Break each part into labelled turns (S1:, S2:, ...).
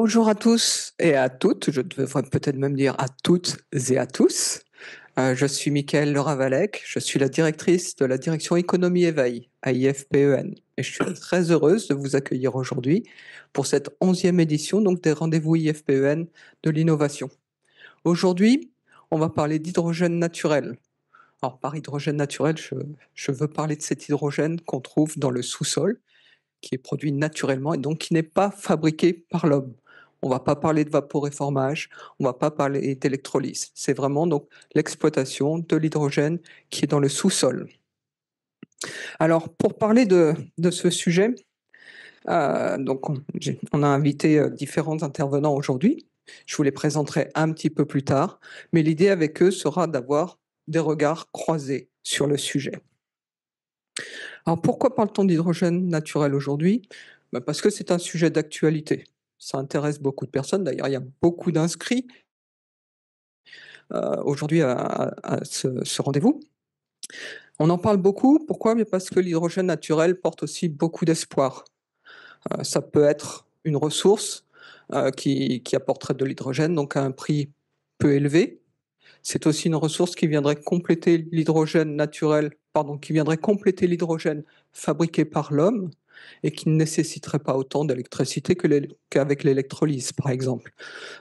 S1: Bonjour à tous et à toutes, je devrais peut-être même dire à toutes et à tous. Je suis Mickaël Leravalec, je suis la directrice de la direction économie éveil à IFPEN et je suis très heureuse de vous accueillir aujourd'hui pour cette 11e édition donc des rendez-vous IFPEN de l'innovation. Aujourd'hui, on va parler d'hydrogène naturel. Alors par hydrogène naturel, je veux parler de cet hydrogène qu'on trouve dans le sous-sol, qui est produit naturellement et donc qui n'est pas fabriqué par l'homme. On ne va pas parler de vaporéformage, on ne va pas parler d'électrolyse. C'est vraiment donc l'exploitation de l'hydrogène qui est dans le sous-sol. Alors, pour parler de ce sujet, donc on a invité différents intervenants aujourd'hui. Je vous les présenterai un petit peu plus tard, mais l'idée avec eux sera d'avoir des regards croisés sur le sujet. Alors pourquoi parle-t-on d'hydrogène naturel aujourd'hui? Parce que c'est un sujet d'actualité. Ça intéresse beaucoup de personnes. D'ailleurs, il y a beaucoup d'inscrits aujourd'hui à ce rendez-vous. On en parle beaucoup. Pourquoi? Parce que l'hydrogène naturel porte aussi beaucoup d'espoir. Ça peut être une ressource qui apporterait de l'hydrogène, donc à un prix peu élevé. C'est aussi une ressource qui viendrait compléter l'hydrogène naturel, qui viendrait compléter l'hydrogène fabriqué par l'homme et qui ne nécessiterait pas autant d'électricité qu'avec l'électrolyse, par exemple.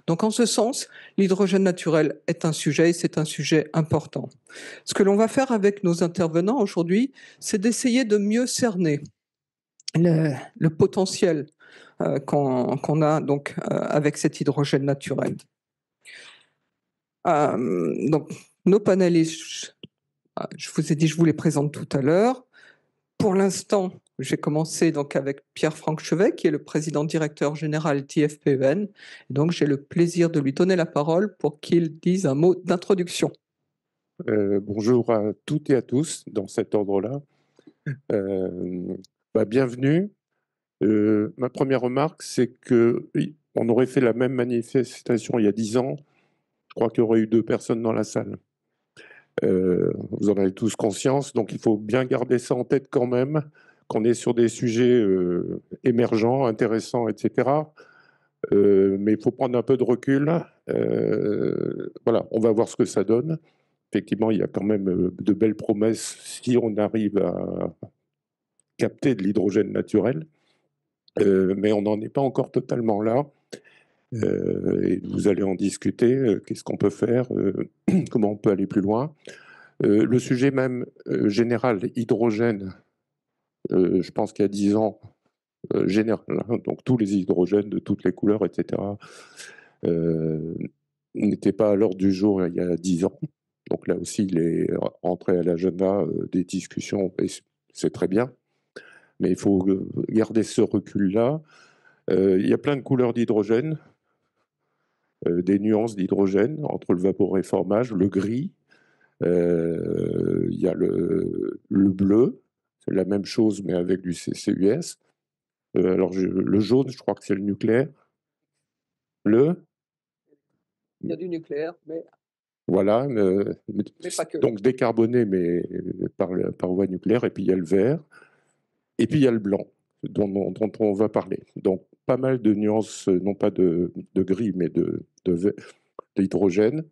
S1: Donc en ce sens, l'hydrogène naturel est un sujet et c'est un sujet important. Ce que l'on va faire avec nos intervenants aujourd'hui, c'est d'essayer de mieux cerner le potentiel qu'on a donc avec cet hydrogène naturel. Donc, nos panélistes, je vous ai dit, je vous les présente tout à l'heure. Pour l'instant, j'ai commencé donc avec Pierre-Franck Chevet, qui est le président directeur général d'IFPEN. Donc, j'ai le plaisir de lui donner la parole pour qu'il dise un mot d'introduction.
S2: Bonjour à toutes et à tous dans cet ordre-là. Bienvenue. Ma première remarque, c'est qu'on aurait fait la même manifestation il y a 10 ans. Je crois qu'il y aurait eu 2 personnes dans la salle. Vous en avez tous conscience, donc il faut bien garder ça en tête quand même, qu'on est sur des sujets émergents, intéressants, etc. Mais il faut prendre un peu de recul. Voilà, on va voir ce que ça donne. Effectivement, il y a quand même de belles promesses si on arrive à capter de l'hydrogène naturel, mais on n'en est pas encore totalement là. Et vous allez en discuter, qu'est-ce qu'on peut faire, comment on peut aller plus loin. Le sujet même général, hydrogène, je pense qu'il y a 10 ans, général, hein, donc tous les hydrogènes de toutes les couleurs, etc., n'étaient pas à l'ordre du jour il y a 10 ans. Donc là aussi, il est entré à l'agenda des discussions, et c'est très bien. Mais il faut garder ce recul-là. Il y a plein de couleurs d'hydrogène, des nuances d'hydrogène entre le vaporéformage, le gris, il y a le bleu, c'est la même chose mais avec du CCUS. Alors le jaune, je crois que c'est le nucléaire.
S1: Il y a du nucléaire, mais...
S2: Voilà, mais
S1: pas que.
S2: donc décarboné, mais par voie nucléaire. Et puis il y a le vert, et puis il y a le blanc, dont on va parler. Donc pas mal de nuances, non pas de gris, mais d'hydrogène.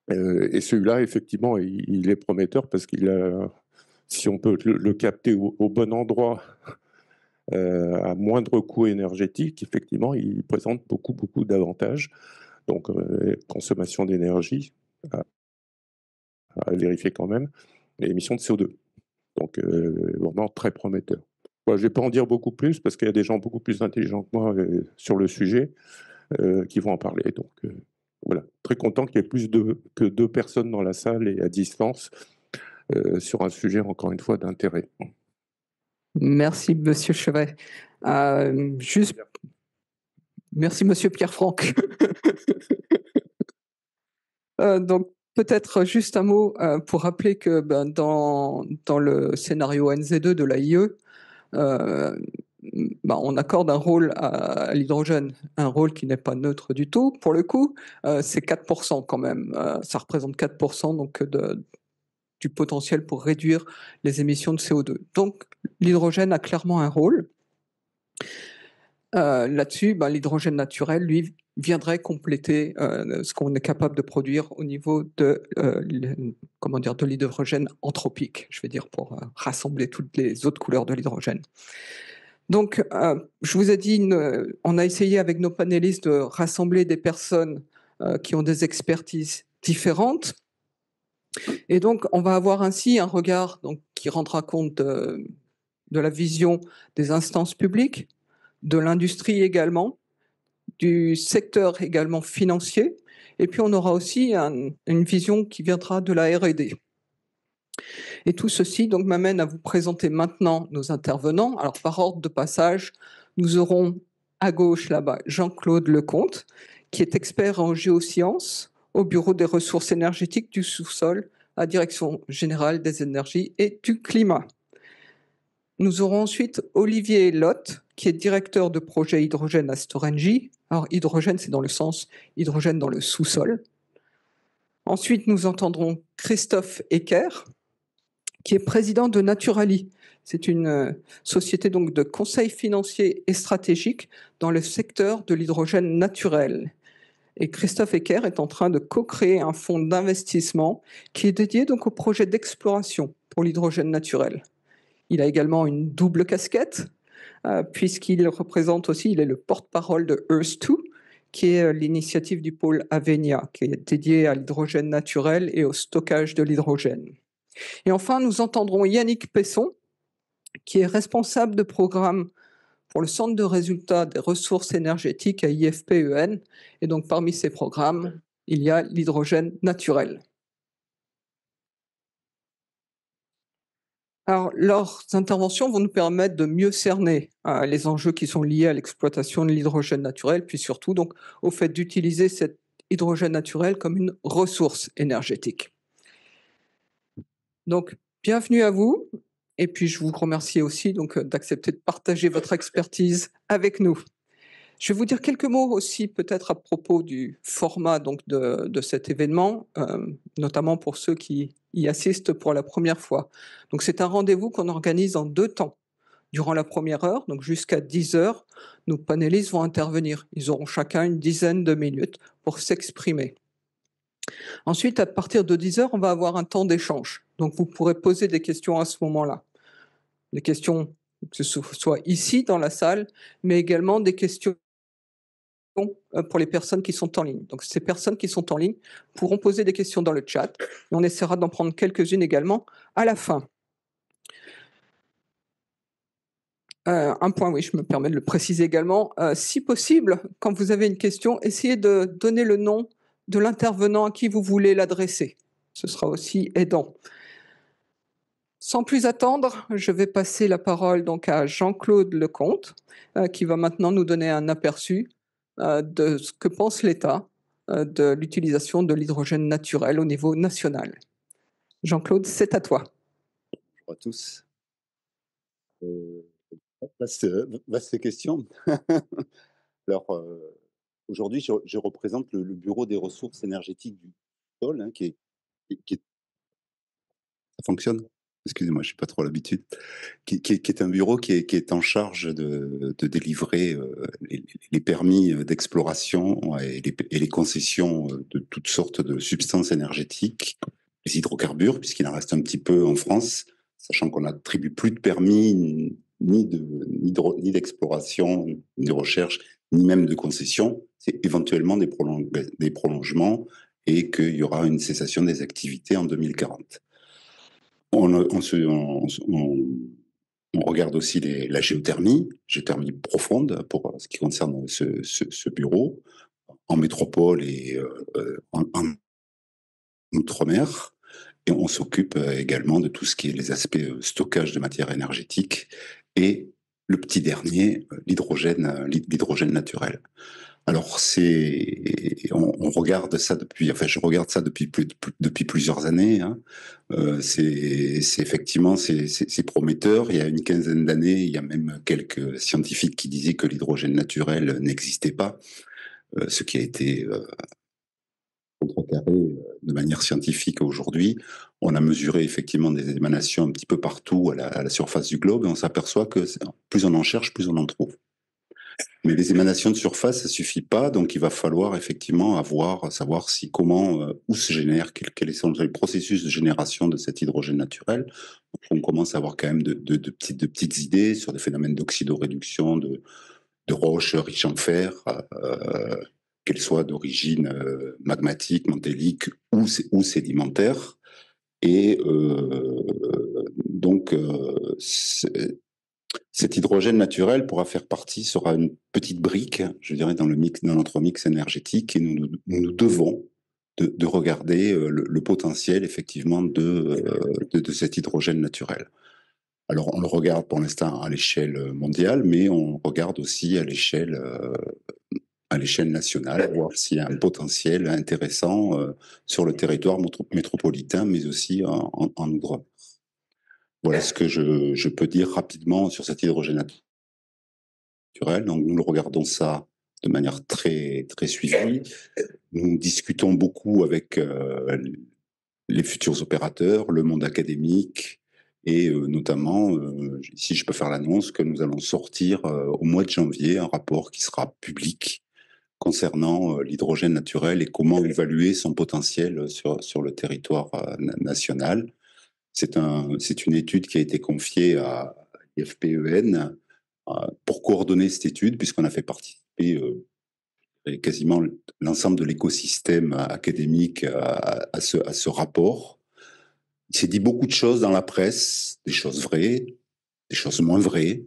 S2: Et celui-là, effectivement, il est prometteur parce si on peut le capter au bon endroit, à moindre coût énergétique, effectivement, il présente beaucoup, beaucoup d'avantages. Donc, consommation d'énergie, à vérifier quand même, et émissions de CO2. Donc, vraiment très prometteur. Je ne vais pas en dire beaucoup plus parce qu'il y a des gens beaucoup plus intelligents que moi sur le sujet qui vont en parler. Donc, voilà, très content qu'il y ait plus que 2 personnes dans la salle et à distance sur un sujet, encore une fois, d'intérêt.
S1: Merci, Monsieur Chevet. Merci, Monsieur Pierre-Franck. Donc, peut-être juste un mot pour rappeler que dans le scénario NZ2 de l'AIE, on accorde un rôle à l'hydrogène, un rôle qui n'est pas neutre du tout. Pour le coup, c'est 4% quand même. Ça représente 4% donc, du potentiel pour réduire les émissions de CO2. Donc, l'hydrogène a clairement un rôle. Là-dessus, l'hydrogène naturel, lui, viendrait compléter ce qu'on est capable de produire au niveau de, de l'hydrogène anthropique, je vais dire, pour rassembler toutes les autres couleurs de l'hydrogène. Donc, je vous ai dit, on a essayé avec nos panélistes de rassembler des personnes qui ont des expertises différentes. Et donc, on va avoir ainsi un regard qui rendra compte de la vision des instances publiques, de l'industrie également, du secteur également financier, et puis on aura aussi une vision qui viendra de la R&D. Et tout ceci donc m'amène à vous présenter maintenant nos intervenants. Alors par ordre de passage, nous aurons à gauche là-bas Jean-Claude Lecomte, qui est expert en géosciences au Bureau des ressources énergétiques du sous-sol à Direction générale des énergies et du climat. Nous aurons ensuite Olivier Lotte, qui est directeur de projet hydrogène à Storengy. Alors hydrogène, c'est dans le sens hydrogène dans le sous-sol. Ensuite, nous entendrons Christophe Ecker, qui est président de Naturali. C'est une société donc de conseil financier et stratégique dans le secteur de l'hydrogène naturel. Et Christophe Ecker est en train de co-créer un fonds d'investissement qui est dédié donc au projet d'exploration pour l'hydrogène naturel. Il a également une double casquette, puisqu'il représente aussi, il est le porte-parole de Earth2, qui est l'initiative du pôle Avenia, qui est dédié à l'hydrogène naturel et au stockage de l'hydrogène. Et enfin, nous entendrons Yannick Pesson, qui est responsable de programme pour le Centre de résultats des ressources énergétiques à IFPEN. Et donc, parmi ces programmes, il y a l'hydrogène naturel. Alors, leurs interventions vont nous permettre de mieux cerner les enjeux qui sont liés à l'exploitation de l'hydrogène naturel, puis surtout donc, au fait d'utiliser cet hydrogène naturel comme une ressource énergétique. Donc, bienvenue à vous, et puis je vous remercie aussi d'accepter de partager votre expertise avec nous. Je vais vous dire quelques mots aussi peut-être à propos du format de cet événement, notamment pour ceux qui y assistent pour la première fois. Donc c'est un rendez-vous qu'on organise en 2 temps. Durant la première heure, donc jusqu'à 10 heures, nos panélistes vont intervenir. Ils auront chacun une dizaine de minutes pour s'exprimer. Ensuite, à partir de 10 heures, on va avoir un temps d'échange. Donc vous pourrez poser des questions à ce moment-là. Des questions que ce soit ici dans la salle, mais également des questions pour les personnes qui sont en ligne. Donc ces personnes qui sont en ligne pourront poser des questions dans le chat. Et on essaiera d'en prendre quelques-unes également à la fin. Un point, oui, je me permets de le préciser également. Si possible, quand vous avez une question, essayez de donner le nom de l'intervenant à qui vous voulez l'adresser. Ce sera aussi aidant. Sans plus attendre, je vais passer la parole donc à Jean-Claude Lecomte, qui va maintenant nous donner un aperçu de ce que pense l'État de l'utilisation de l'hydrogène naturel au niveau national. Jean-Claude, c'est à toi.
S3: Bonjour à tous. Vaste question. Alors, aujourd'hui, je représente le Bureau des ressources énergétiques du sol, hein, ça fonctionne? Excusez-moi, je n'ai pas trop l'habitude. Qui est un bureau qui est en charge de délivrer les permis d'exploration et les concessions de toutes sortes de substances énergétiques, les hydrocarbures, puisqu'il en reste un petit peu en France, sachant qu'on n'attribue plus de permis ni d'exploration, ni de recherche, ni même de concession. C'est éventuellement des prolongements et qu'il y aura une cessation des activités en 2040. On regarde aussi la géothermie profonde pour ce qui concerne ce bureau, en métropole et en outre-mer. Et on s'occupe également de tout ce qui est les aspects stockage de matière énergétique et le petit dernier, l'hydrogène naturel. Alors on regarde ça je regarde ça depuis plusieurs années. Hein. C'est effectivement c'est prometteur. Il y a une quinzaine d'années, il y a même quelques scientifiques qui disaient que l'hydrogène naturel n'existait pas, ce qui a été contrecarré de manière scientifique aujourd'hui. On a mesuré effectivement des émanations un petit peu partout à la surface du globe et on s'aperçoit que plus on en cherche, plus on en trouve. Mais les émanations de surface, ça suffit pas, donc il va falloir effectivement savoir où se génère, quels sont les processus de génération de cet hydrogène naturel. Donc, on commence à avoir quand même de petites idées sur des phénomènes d'oxydoréduction de roches riches en fer, qu'elles soient d'origine magmatique, mantélique ou sédimentaire. Et donc, cet hydrogène naturel sera une petite brique, je dirais, dans notre mix énergétique, et nous devons de regarder le potentiel, effectivement, de cet hydrogène naturel. Alors, on le regarde pour l'instant à l'échelle mondiale, mais on regarde aussi à l'échelle nationale, voir s'il y a un potentiel intéressant sur le territoire métropolitain, mais aussi en Outre-mer. Voilà ce que je peux dire rapidement sur cet hydrogène naturel. Donc, nous regardons ça de manière très, très suivie. Nous discutons beaucoup avec les futurs opérateurs, le monde académique, et notamment, ici je peux faire l'annonce que nous allons sortir au mois de janvier un rapport qui sera public concernant l'hydrogène naturel et comment évaluer son potentiel sur le territoire national. C'est une étude qui a été confiée à IFPEN pour coordonner cette étude, puisqu'on a fait participer quasiment l'ensemble de l'écosystème académique à ce rapport. Il s'est dit beaucoup de choses dans la presse, des choses vraies, des choses moins vraies.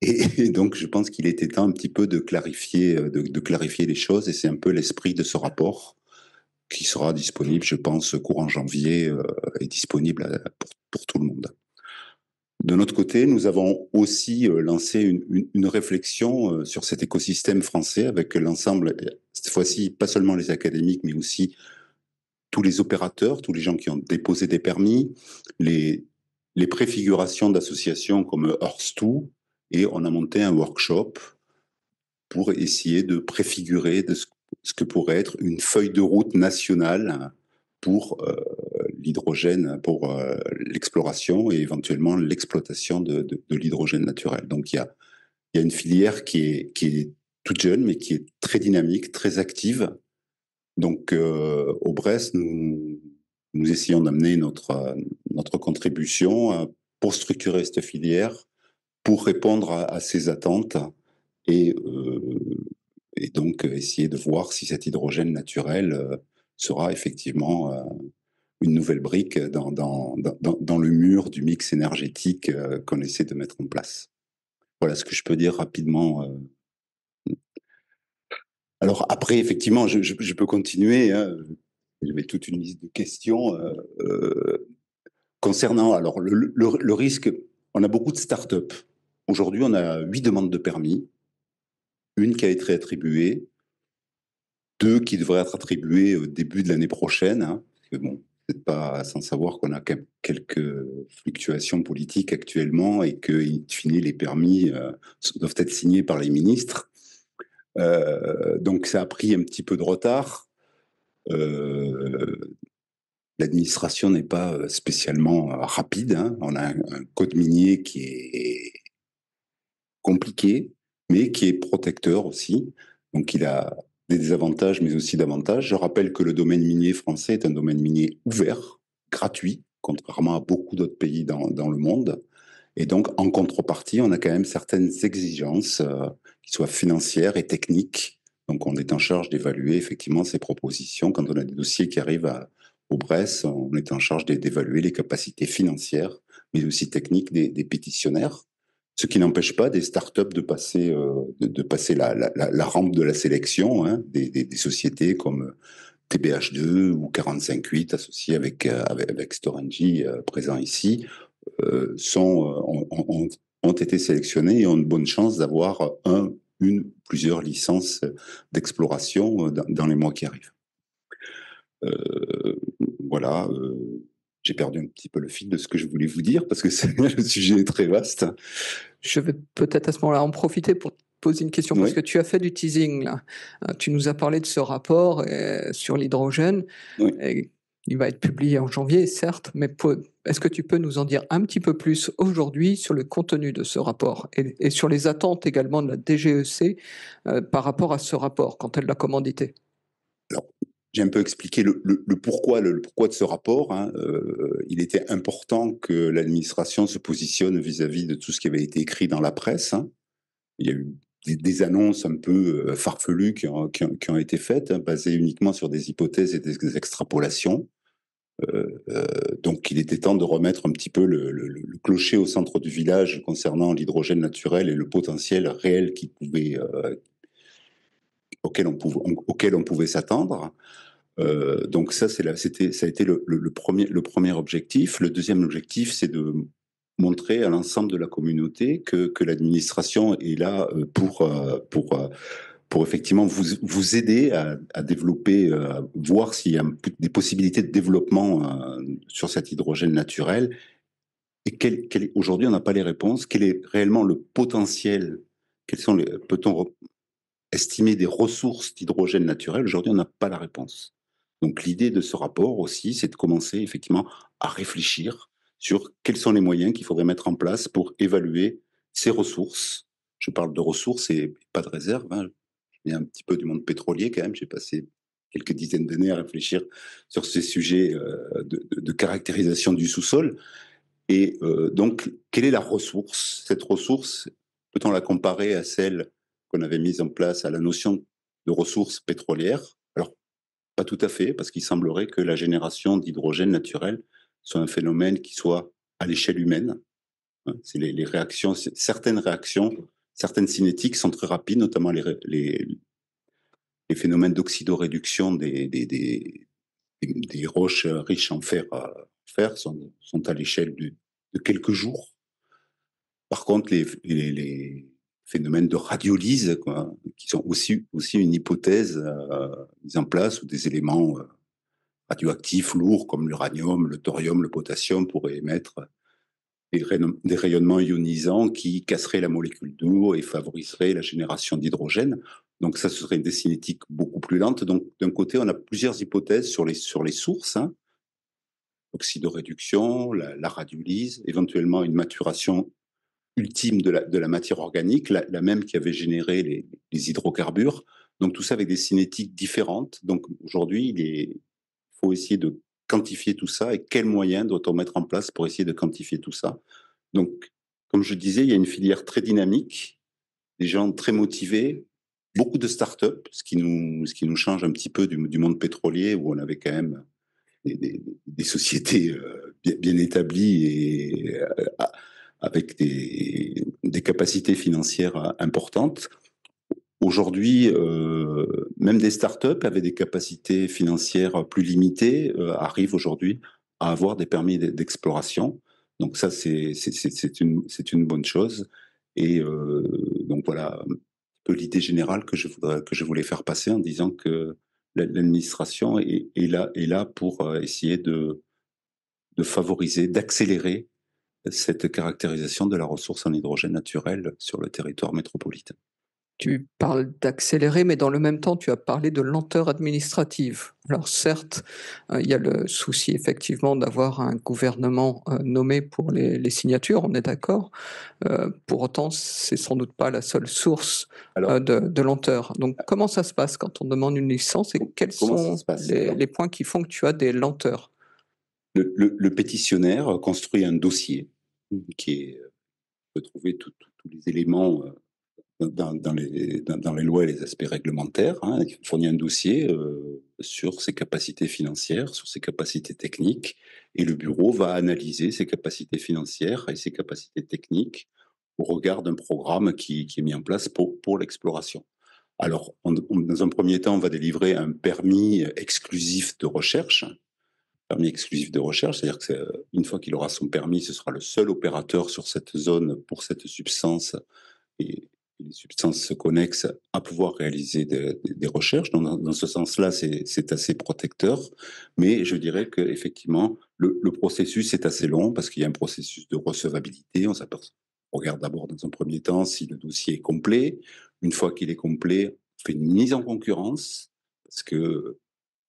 S3: Et donc, je pense qu'il était temps un petit peu de clarifier les choses. Et c'est un peu l'esprit de ce rapport qui sera disponible, je pense, courant janvier, et disponible pour tout le monde. De notre côté, nous avons aussi lancé une réflexion sur cet écosystème français avec l'ensemble, cette fois-ci, pas seulement les académiques, mais aussi tous les opérateurs, tous les gens qui ont déposé des permis, les préfigurations d'associations comme Earth2, et on a monté un workshop pour essayer de préfigurer ce que pourrait être une feuille de route nationale pour l'hydrogène, pour l'exploration et éventuellement l'exploitation de l'hydrogène naturel. Donc il y a une filière qui est toute jeune, mais qui est très dynamique, très active. Donc au Brest, nous essayons d'amener notre contribution pour structurer cette filière, pour répondre à ces attentes et donc essayer de voir si cet hydrogène naturel sera effectivement une nouvelle brique dans le mur du mix énergétique qu'on essaie de mettre en place. Voilà ce que je peux dire rapidement. Alors après, effectivement, je peux continuer. Hein. J'avais toute une liste de questions concernant alors le risque. On a beaucoup de startups. Aujourd'hui, on a 8 demandes de permis, une qui a été attribuée, 2 qui devraient être attribuées au début de l'année prochaine. Hein, parce que bon, c'est pas sans savoir qu'on a quelques fluctuations politiques actuellement et que, in fine, les permis doivent être signés par les ministres. Donc ça a pris un petit peu de retard. L'administration n'est pas spécialement rapide. Hein. On a un code minier qui est compliqué, mais qui est protecteur aussi. Donc il a des désavantages, mais aussi d'avantages. Je rappelle que le domaine minier français est un domaine minier ouvert, gratuit, contrairement à beaucoup d'autres pays dans le monde. Et donc, en contrepartie, on a quand même certaines exigences qui soient financières et techniques. Donc, on est en charge d'évaluer effectivement ces propositions. Quand on a des dossiers qui arrivent au Brest, on est en charge d'évaluer les capacités financières, mais aussi techniques des pétitionnaires. Ce qui n'empêche pas des startups de passer la rampe de la sélection, hein, des sociétés comme TBH2 ou 45.8 associés avec Storengy présent ici, ont été sélectionnés et ont une bonne chance d'avoir plusieurs licences d'exploration dans les mois qui arrivent. Voilà. J'ai perdu un petit peu le fil de ce que je voulais vous dire parce que le sujet est très vaste.
S1: Je vais peut-être à ce moment-là en profiter pour te poser une question, parce que tu as fait du teasing là. Tu nous as parlé de ce rapport sur l'hydrogène.
S3: Oui.
S1: Il va être publié en janvier, certes, mais est-ce que tu peux nous en dire un petit peu plus aujourd'hui sur le contenu de ce rapport et sur les attentes également de la DGEC par rapport à ce rapport quand elle l'a commandité?
S3: Alors, j'ai un peu expliqué le pourquoi, le pourquoi de ce rapport, hein. Il était important que l'administration se positionne vis-à-vis de tout ce qui avait été écrit dans la presse, hein. Il y a eu des annonces un peu farfelues qui ont été faites, hein, basées uniquement sur des hypothèses et des extrapolations. Donc il était temps de remettre un petit peu le clocher au centre du village concernant l'hydrogène naturel et le potentiel réel auquel on pouvait s'attendre. Donc ça, ça a été le premier objectif. Le deuxième objectif, c'est de montrer à l'ensemble de la communauté que l'administration est là pour effectivement vous aider à développer, voir s'il y a des possibilités de développement sur cet hydrogène naturel. Et aujourd'hui, on n'a pas les réponses. Quel est réellement le potentiel? Peut-on estimer des ressources d'hydrogène naturel? Aujourd'hui, on n'a pas la réponse. Donc l'idée de ce rapport aussi, c'est de commencer effectivement à réfléchir sur quels sont les moyens qu'il faudrait mettre en place pour évaluer ces ressources. Je parle de ressources et pas de réserves, hein. Je viens un petit peu du monde pétrolier quand même. J'ai passé quelques dizaines d'années à réfléchir sur ces sujets de caractérisation du sous-sol. Et donc, quelle est la ressource? Cette ressource, peut-on la comparer à celle qu'on avait mise en place, à la notion de ressources pétrolières? Alors, pas tout à fait, parce qu'il semblerait que la génération d'hydrogène naturel soit un phénomène qui soit à l'échelle humaine, hein. C'est les réactions, certaines cinétiques sont très rapides, notamment les phénomènes d'oxydoréduction des roches riches en fer sont à l'échelle de quelques jours. Par contre, les phénomènes de radiolyse, quoi, qui sont aussi une hypothèse mise en place, où des éléments radioactifs lourds comme l'uranium, le thorium, le potassium pourraient émettre des rayonnements ionisants qui casseraient la molécule d'eau et favoriseraient la génération d'hydrogène. Donc ça, ce serait des cinétiques beaucoup plus lentes. Donc d'un côté, on a plusieurs hypothèses sur les sources, hein. Oxydoréduction, la radiolyse, éventuellement une maturation ultime de la matière organique, la même qui avait généré les hydrocarbures. Donc tout ça avec des cinétiques différentes. Donc aujourd'hui, il faut essayer de quantifier tout ça et quels moyens doit-on mettre en place pour essayer de quantifier tout ça. Donc, comme je disais, il y a une filière très dynamique, des gens très motivés, beaucoup de startups, ce qui nous change un petit peu du monde pétrolier où on avait quand même des sociétés bien établies et avec des capacités financières importantes. Aujourd'hui, même des startups avec des capacités financières plus limitées arrivent aujourd'hui à avoir des permis d'exploration. Donc ça, c'est une bonne chose. Et donc voilà un peu l'idée générale que je voulais faire passer en disant que l'administration est là pour essayer de favoriser, d'accélérer cette caractérisation de la ressource en hydrogène naturel sur le territoire métropolitain.
S1: Tu parles d'accélérer, mais dans le même temps, tu as parlé de lenteur administrative. Alors certes, il y a le souci effectivement d'avoir un gouvernement nommé pour les signatures, on est d'accord. Pour autant, c'est sans doute pas la seule source de lenteur. Donc comment ça se passe quand on demande une licence et quels sont les points qui font que tu as des lenteurs?
S3: Le pétitionnaire construit un dossier qui peut trouver tous les éléments dans les lois et les aspects réglementaires, hein. Il fournit un dossier sur ses capacités financières, sur ses capacités techniques, et le bureau va analyser ses capacités financières et ses capacités techniques au regard d'un programme qui est mis en place pour l'exploration. Alors, dans un premier temps, on va délivrer un permis exclusif de recherche. Permis exclusif de recherche, c'est-à-dire qu'une fois qu'il aura son permis, ce sera le seul opérateur sur cette zone pour cette substance et les substances connexes à pouvoir réaliser des recherches. Donc, dans ce sens-là, c'est assez protecteur. Mais je dirais qu'effectivement, le processus est assez long parce qu'il y a un processus de recevabilité. On regarde d'abord dans un premier temps si le dossier est complet. Une fois qu'il est complet, on fait une mise en concurrence parce que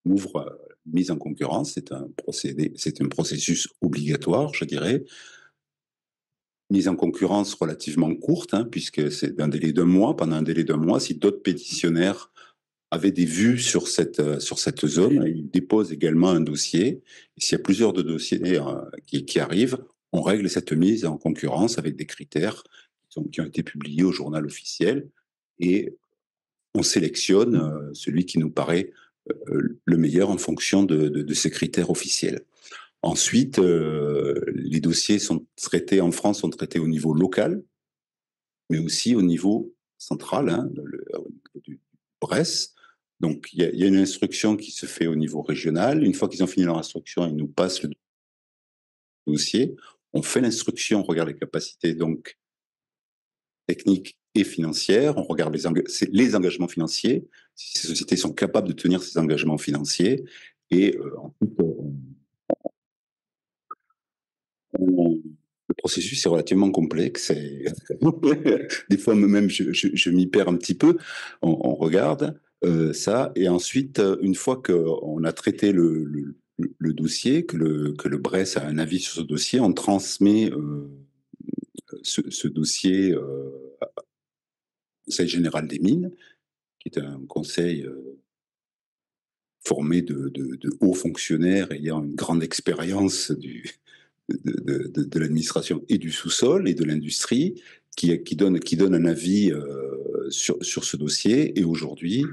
S3: ouvre mise en concurrence. C'est un processus obligatoire, je dirais. Mise en concurrence relativement courte, puisque c'est d'un délai d'un mois. Pendant un délai d'un mois, si d'autres pétitionnaires avaient des vues sur cette zone, ils déposent également un dossier. Et s'il y a plusieurs de dossiers qui arrivent, on règle cette mise en concurrence avec des critères qui ont été publiés au journal officiel. Et on sélectionne celui qui nous paraît le meilleur en fonction de ces critères officiels. Ensuite, les dossiers sont traités en France, sont traités au niveau local, mais aussi au niveau central, au niveau du Bresse. Donc, il y a une instruction qui se fait au niveau régional. Une fois qu'ils ont fini leur instruction, ils nous passent le dossier. On fait l'instruction, on regarde les capacités donc techniques et financières. On regarde les engagements financiers, si ces sociétés sont capables de tenir ces engagements financiers. Et ensuite, le processus est relativement complexe. Des fois, même, je m'y perds un petit peu. On regarde ça. Et ensuite, une fois qu'on a traité le dossier, que le Bresse a un avis sur ce dossier, on transmet ce dossier au Conseil général des mines, qui est un conseil formé de hauts fonctionnaires ayant une grande expérience de l'administration et du sous-sol et de l'industrie, qui donne un avis sur ce dossier. Et aujourd'hui,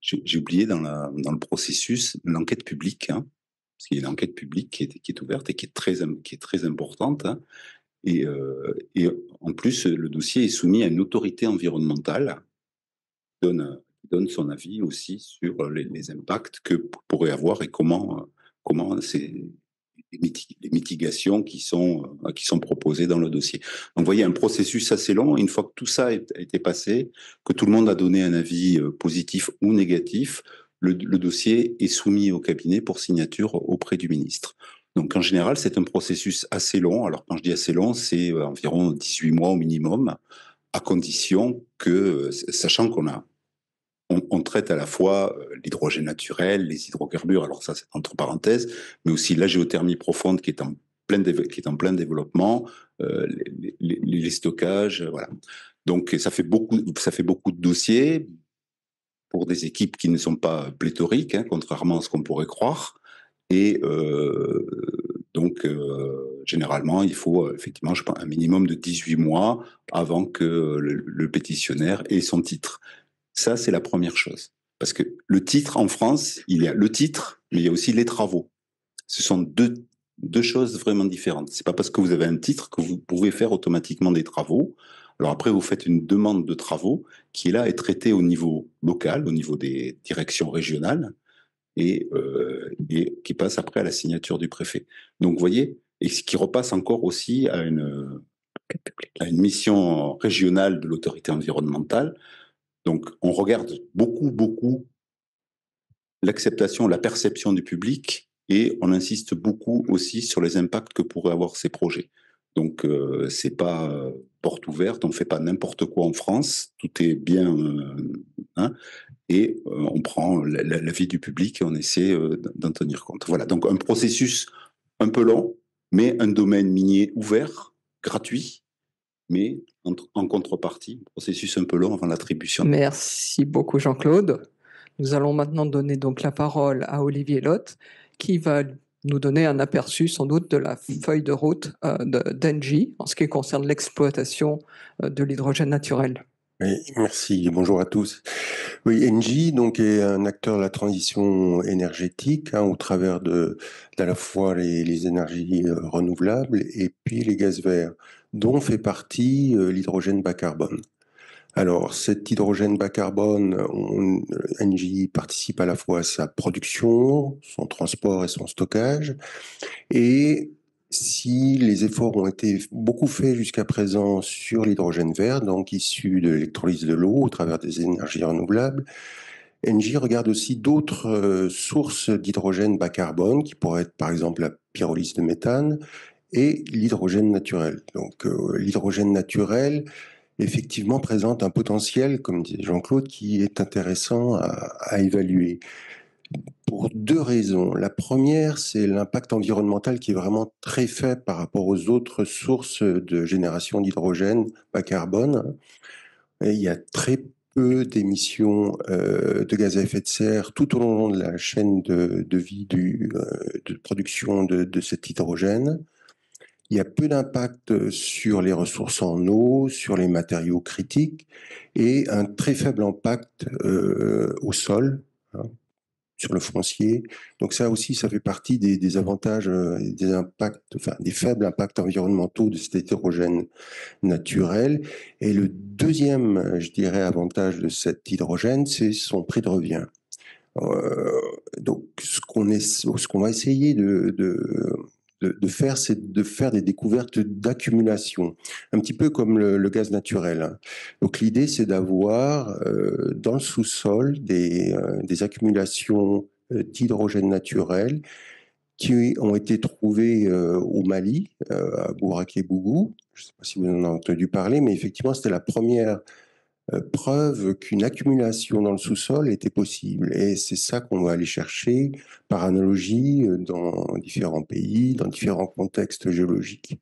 S3: j'ai oublié dans le processus l'enquête publique, parce qu'il y a une enquête publique qui est ouverte et qui est très importante. Et en plus, le dossier est soumis à une autorité environnementale qui donne son avis aussi sur les impacts que pourrait avoir et comment les mitigations qui sont proposées dans le dossier. Donc, vous voyez, un processus assez long. Une fois que tout ça a été passé, que tout le monde a donné un avis positif ou négatif, le dossier est soumis au cabinet pour signature auprès du ministre. Donc, en général, c'est un processus assez long. Alors, quand je dis assez long, c'est environ 18 mois au minimum, à condition que, sachant on traite à la fois l'hydrogène naturel, les hydrocarbures, alors ça c'est entre parenthèses, mais aussi la géothermie profonde qui est en plein développement, les stockages, voilà. Donc ça fait beaucoup de dossiers pour des équipes qui ne sont pas pléthoriques, contrairement à ce qu'on pourrait croire. Et donc, généralement, il faut effectivement, je pense, un minimum de 18 mois avant que le pétitionnaire ait son titre. Ça, c'est la première chose. Parce que le titre, en France, il y a le titre, mais il y a aussi les travaux. Ce sont deux choses vraiment différentes. C'est pas parce que vous avez un titre que vous pouvez faire automatiquement des travaux. Alors après, vous faites une demande de travaux qui, là, est traitée au niveau local, au niveau des directions régionales, et qui passe après à la signature du préfet. Donc, vous voyez, et ce qui repasse encore aussi à une mission régionale de l'autorité environnementale. Donc, on regarde beaucoup l'acceptation, la perception du public, et on insiste beaucoup aussi sur les impacts que pourraient avoir ces projets. Donc, c'est pas porte ouverte, on fait pas n'importe quoi en France, tout est bien, et on prend l'avis du public et on essaie d'en tenir compte. Voilà, donc un processus un peu long, mais un domaine minier ouvert, gratuit, mais en contrepartie, processus un peu long avant l'attribution.
S1: Merci beaucoup Jean-Claude. Nous allons maintenant donner donc la parole à Olivier Lotte, qui va nous donner un aperçu sans doute de la feuille de route d'Engie en ce qui concerne l'exploitation de l'hydrogène naturel.
S4: Oui, merci. Bonjour à tous. Oui, Engie donc est un acteur de la transition énergétique au travers d'à la fois les énergies renouvelables et puis les gaz verts, dont fait partie l'hydrogène bas carbone. Alors, cet hydrogène bas carbone, Engie participe à la fois à sa production, son transport et son stockage, et si les efforts ont été beaucoup faits jusqu'à présent sur l'hydrogène vert, donc issu de l'électrolyse de l'eau au travers des énergies renouvelables, Engie regarde aussi d'autres sources d'hydrogène bas carbone, qui pourraient être par exemple la pyrolyse de méthane et l'hydrogène naturel. Donc l'hydrogène naturel, effectivement, présente un potentiel, comme disait Jean-Claude, qui est intéressant à évaluer. pour deux raisons. La première, c'est l'impact environnemental qui est vraiment très faible par rapport aux autres sources de génération d'hydrogène bas carbone. Et il y a très peu d'émissions de gaz à effet de serre tout au long de la chaîne de vie de production de cet hydrogène. Il y a peu d'impact sur les ressources en eau, sur les matériaux critiques et un très faible impact au sol, hein, sur le foncier. Donc ça aussi, ça fait partie des avantages, des impacts, enfin des faibles impacts environnementaux de cet hydrogène naturel. Et le deuxième, je dirais, avantage de cet hydrogène, c'est son prix de revient. Donc ce qu'on va essayer de faire, c'est de faire des découvertes d'accumulation, un petit peu comme le gaz naturel. Donc l'idée, c'est d'avoir dans le sous-sol des accumulations d'hydrogène naturel qui ont été trouvées au Mali, à Bouraké-Bougou. Je ne sais pas si vous en avez entendu parler, mais effectivement, c'était la première preuve qu'une accumulation dans le sous-sol était possible. Et c'est ça qu'on va aller chercher par analogie dans différents pays, dans différents contextes géologiques.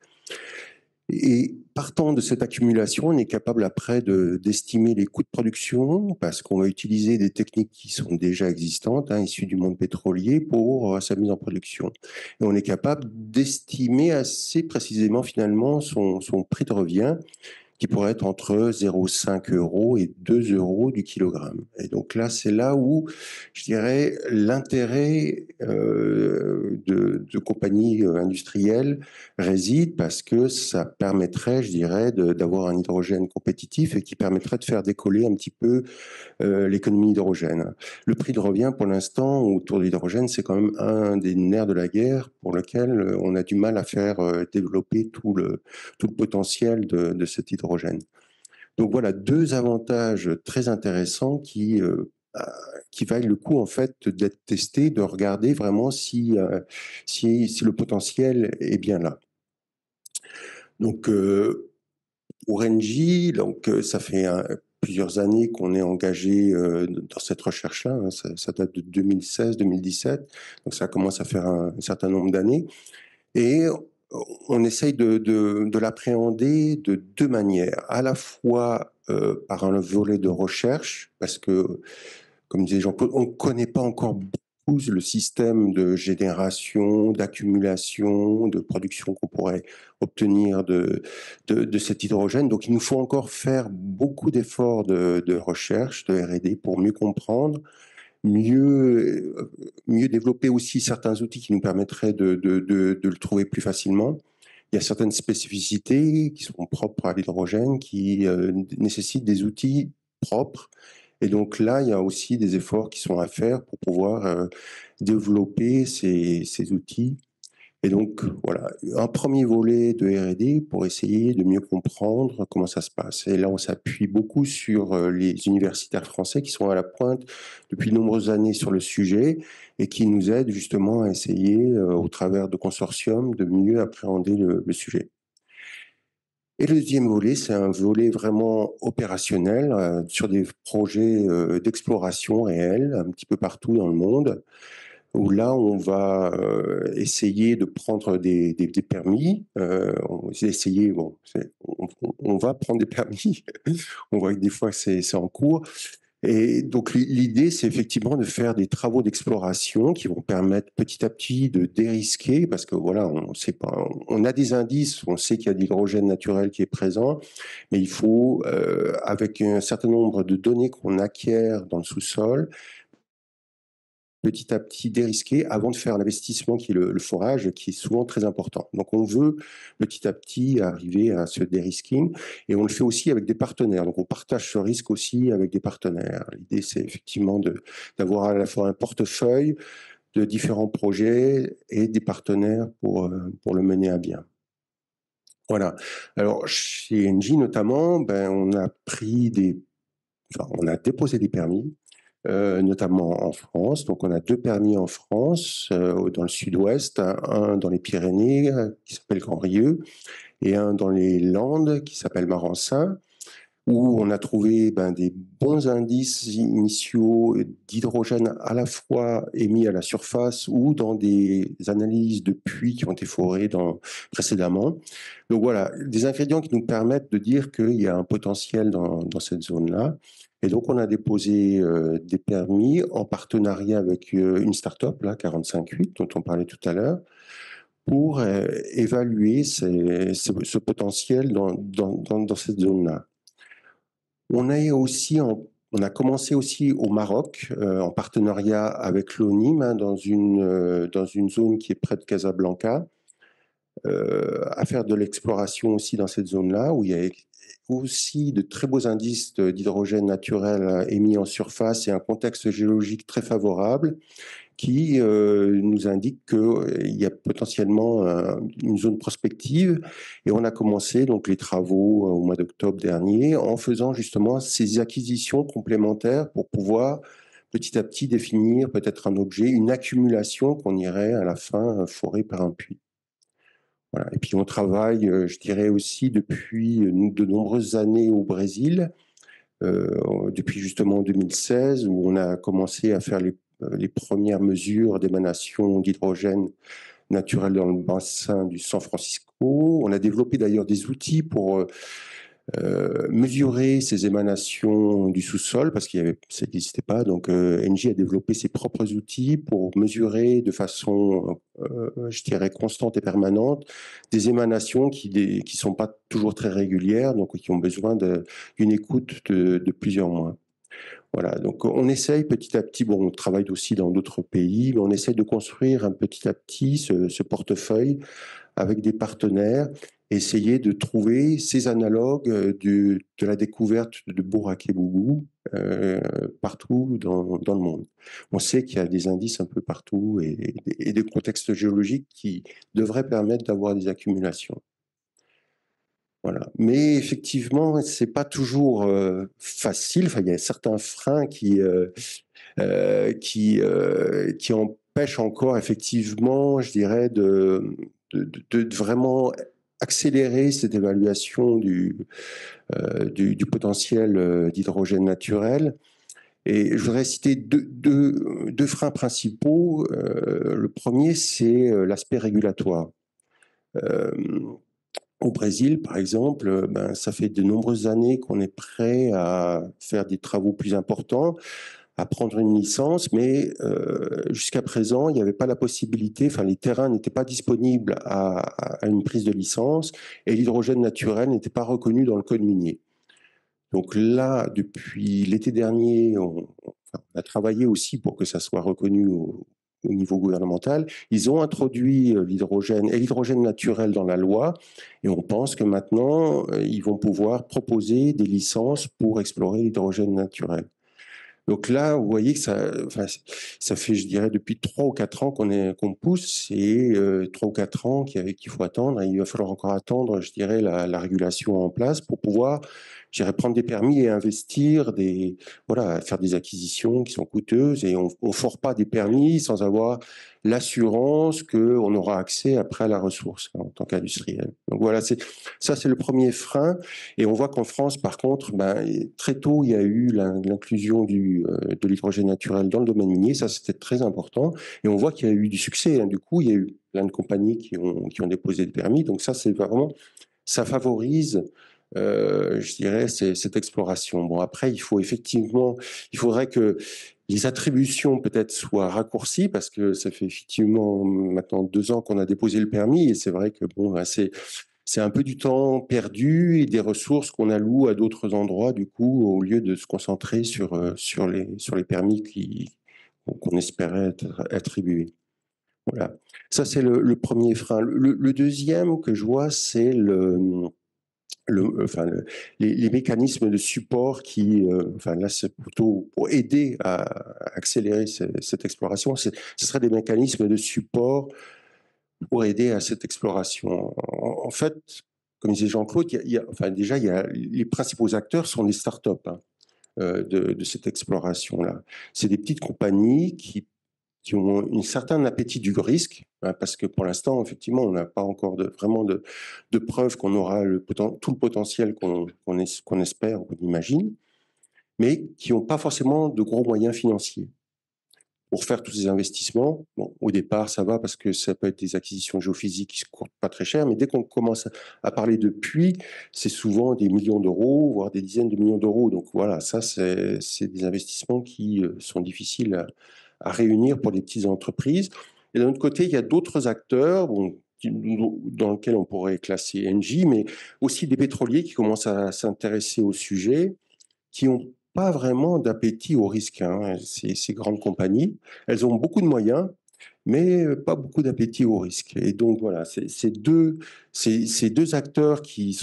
S4: Et partant de cette accumulation, on est capable après d'estimer les coûts de production parce qu'on va utiliser des techniques qui sont déjà existantes, hein, issues du monde pétrolier pour sa mise en production. Et on est capable d'estimer assez précisément finalement son prix de revient qui pourrait être entre 0,5 € et 2 € du kilogramme. Et donc là, c'est là où, je dirais, l'intérêt de compagnies industrielles réside parce que ça permettrait, je dirais, d'avoir un hydrogène compétitif et qui permettrait de faire décoller un petit peu l'économie d'hydrogène. Le prix de revient, pour l'instant, autour de l'hydrogène, c'est quand même un des nerfs de la guerre pour lequel on a du mal à faire développer tout le potentiel de cet hydrogène. Donc voilà, deux avantages très intéressants qui valent le coup en fait d'être testés, de regarder vraiment si le potentiel est bien là. Donc pour Engie, donc ça fait plusieurs années qu'on est engagé dans cette recherche-là. Hein, ça date de 2016-2017, donc ça commence à faire un certain nombre d'années. Et on essaye de l'appréhender de deux manières. À la fois par un volet de recherche, parce que, comme disait Jean-Claude, on ne connaît pas encore beaucoup le système de génération, d'accumulation, de production qu'on pourrait obtenir de cet hydrogène. Donc, il nous faut encore faire beaucoup d'efforts de recherche, de R&D pour mieux comprendre, mieux développer aussi certains outils qui nous permettraient de le trouver plus facilement. Il y a certaines spécificités qui sont propres à l'hydrogène, qui nécessitent des outils propres. Et donc là, il y a aussi des efforts qui sont à faire pour pouvoir développer ces outils. Et donc, voilà, un premier volet de R&D pour essayer de mieux comprendre comment ça se passe. Et là, on s'appuie beaucoup sur les universitaires français qui sont à la pointe depuis de nombreuses années sur le sujet et qui nous aident justement à essayer, au travers de consortiums, de mieux appréhender le sujet. Et le deuxième volet, c'est un volet vraiment opérationnel sur des projets d'exploration réelle un petit peu partout dans le monde, où là, on va essayer de prendre des permis. On va prendre des permis. On voit que des fois, c'est en cours. Et donc, l'idée, c'est effectivement de faire des travaux d'exploration qui vont permettre petit à petit de dérisquer, parce que voilà, on sait pas, on a des indices, on sait qu'il y a de l'hydrogène naturel qui est présent, mais il faut, avec un certain nombre de données qu'on acquiert dans le sous-sol, petit à petit dérisquer avant de faire l'investissement qui est le forage, qui est souvent très important. Donc on veut petit à petit arriver à ce dérisking et on le fait aussi avec des partenaires. Donc on partage ce risque aussi avec des partenaires. L'idée c'est effectivement d'avoir à la fois un portefeuille de différents projets et des partenaires pour le mener à bien. Voilà. Alors chez Engie notamment, on a déposé des permis. Notamment en France. Donc, on a 2 permis en France, dans le sud-ouest, un dans les Pyrénées qui s'appelle Grand Rieux et un dans les Landes qui s'appelle Marensin. où on a trouvé des bons indices initiaux d'hydrogène à la fois émis à la surface ou dans des analyses de puits qui ont été forés précédemment. Donc voilà, des ingrédients qui nous permettent de dire qu'il y a un potentiel dans cette zone-là. Et donc on a déposé des permis en partenariat avec une start-up, là, 45.8, dont on parlait tout à l'heure, pour évaluer ce potentiel dans cette zone-là. On a commencé aussi au Maroc, en partenariat avec l'ONIM, dans une zone qui est près de Casablanca, à faire de l'exploration aussi dans cette zone-là, où il y a aussi de très beaux indices d'hydrogène naturel émis en surface et un contexte géologique très favorable, qui nous indique qu'il y a potentiellement une zone prospective. Et on a commencé donc les travaux au mois d'octobre dernier en faisant justement ces acquisitions complémentaires pour pouvoir petit à petit définir peut-être un objet, une accumulation qu'on irait à la fin forer par un puits. Voilà. Et puis on travaille, je dirais aussi depuis de nombreuses années au Brésil, depuis justement 2016, où on a commencé à faire les premières mesures d'émanation d'hydrogène naturel dans le bassin du San Francisco. On a développé d'ailleurs des outils pour mesurer ces émanations du sous-sol, parce ça n'existait pas. Donc Engie a développé ses propres outils pour mesurer de façon, je dirais, constante et permanente des émanations qui ne sont pas toujours très régulières, donc qui ont besoin d'une écoute de plusieurs mois. Voilà, donc on essaye petit à petit, on travaille aussi dans d'autres pays, mais on essaye de construire petit à petit ce portefeuille avec des partenaires, essayer de trouver ces analogues de la découverte de Bourak-et-Bougou partout dans le monde. On sait qu'il y a des indices un peu partout et des contextes géologiques qui devraient permettre d'avoir des accumulations. Voilà. Mais effectivement, c'est pas toujours facile. Enfin, il y a certains freins qui empêchent encore effectivement, je dirais, de vraiment accélérer cette évaluation du potentiel d'hydrogène naturel. Et je voudrais citer deux freins principaux. Le premier, c'est l'aspect régulatoire. Au Brésil, par exemple, ça fait de nombreuses années qu'on est prêt à faire des travaux plus importants, à prendre une licence, mais jusqu'à présent, il n'y avait pas la possibilité, les terrains n'étaient pas disponibles à une prise de licence et l'hydrogène naturel n'était pas reconnu dans le code minier. Donc là, depuis l'été dernier, on a travaillé aussi pour que ça soit reconnu au niveau gouvernemental. Ils ont introduit l'hydrogène et l'hydrogène naturel dans la loi et on pense que maintenant, ils vont pouvoir proposer des licences pour explorer l'hydrogène naturel. Donc là, vous voyez que ça fait, je dirais, depuis 3 ou 4 ans qu'on pousse et 3 ou 4 ans qu'il faut attendre. Et il va falloir encore attendre, je dirais, la régulation en place pour pouvoir, je dirais, prendre des permis et investir, faire des acquisitions qui sont coûteuses. Et on ne fore pas des permis sans avoir l'assurance qu'on aura accès après à la ressource en tant qu'industriel. Donc voilà, ça c'est le premier frein. Et on voit qu'en France, par contre, très tôt, il y a eu l'inclusion de l'hydrogène naturel dans le domaine minier. Ça, c'était très important. Et on voit qu'il y a eu du succès. Du coup, il y a eu plein de compagnies qui ont déposé des permis. Donc ça, c'est vraiment, ça favorise, je dirais, cette exploration. Bon, après, il faudrait que les attributions peut-être soient raccourcies parce que ça fait effectivement maintenant 2 ans qu'on a déposé le permis et c'est vrai que c'est un peu du temps perdu et des ressources qu'on alloue à d'autres endroits, du coup, au lieu de se concentrer sur les permis qu'on espérait être attribués. Voilà. Ça, c'est le premier frein. Le deuxième que je vois, c'est les mécanismes de support là, c'est plutôt pour aider à accélérer cette exploration. Ce serait des mécanismes de support pour aider à cette exploration. En fait, comme disait Jean-Claude, déjà, les principaux acteurs sont les startups de cette exploration-là. C'est des petites compagnies qui qui ont un certain appétit du risque, hein, parce que pour l'instant, effectivement, on n'a pas encore vraiment de preuves qu'on aura tout le potentiel qu'on espère ou qu'on imagine, mais qui n'ont pas forcément de gros moyens financiers pour faire tous ces investissements. Bon, au départ, ça va parce que ça peut être des acquisitions géophysiques qui ne coûtent pas très cher, mais dès qu'on commence à parler de puits, c'est souvent des millions d'euros, voire des dizaines de millions d'euros. Donc voilà, ça, c'est des investissements qui sont difficiles à réunir pour les petites entreprises. Et d'un autre côté, il y a d'autres acteurs, bon, dans lesquels on pourrait classer Engie, mais aussi des pétroliers qui commencent à s'intéresser au sujet, qui n'ont pas vraiment d'appétit au risque, hein. Ces grandes compagnies, elles ont beaucoup de moyens, mais pas beaucoup d'appétit au risque. Et donc voilà, ces deux acteurs qui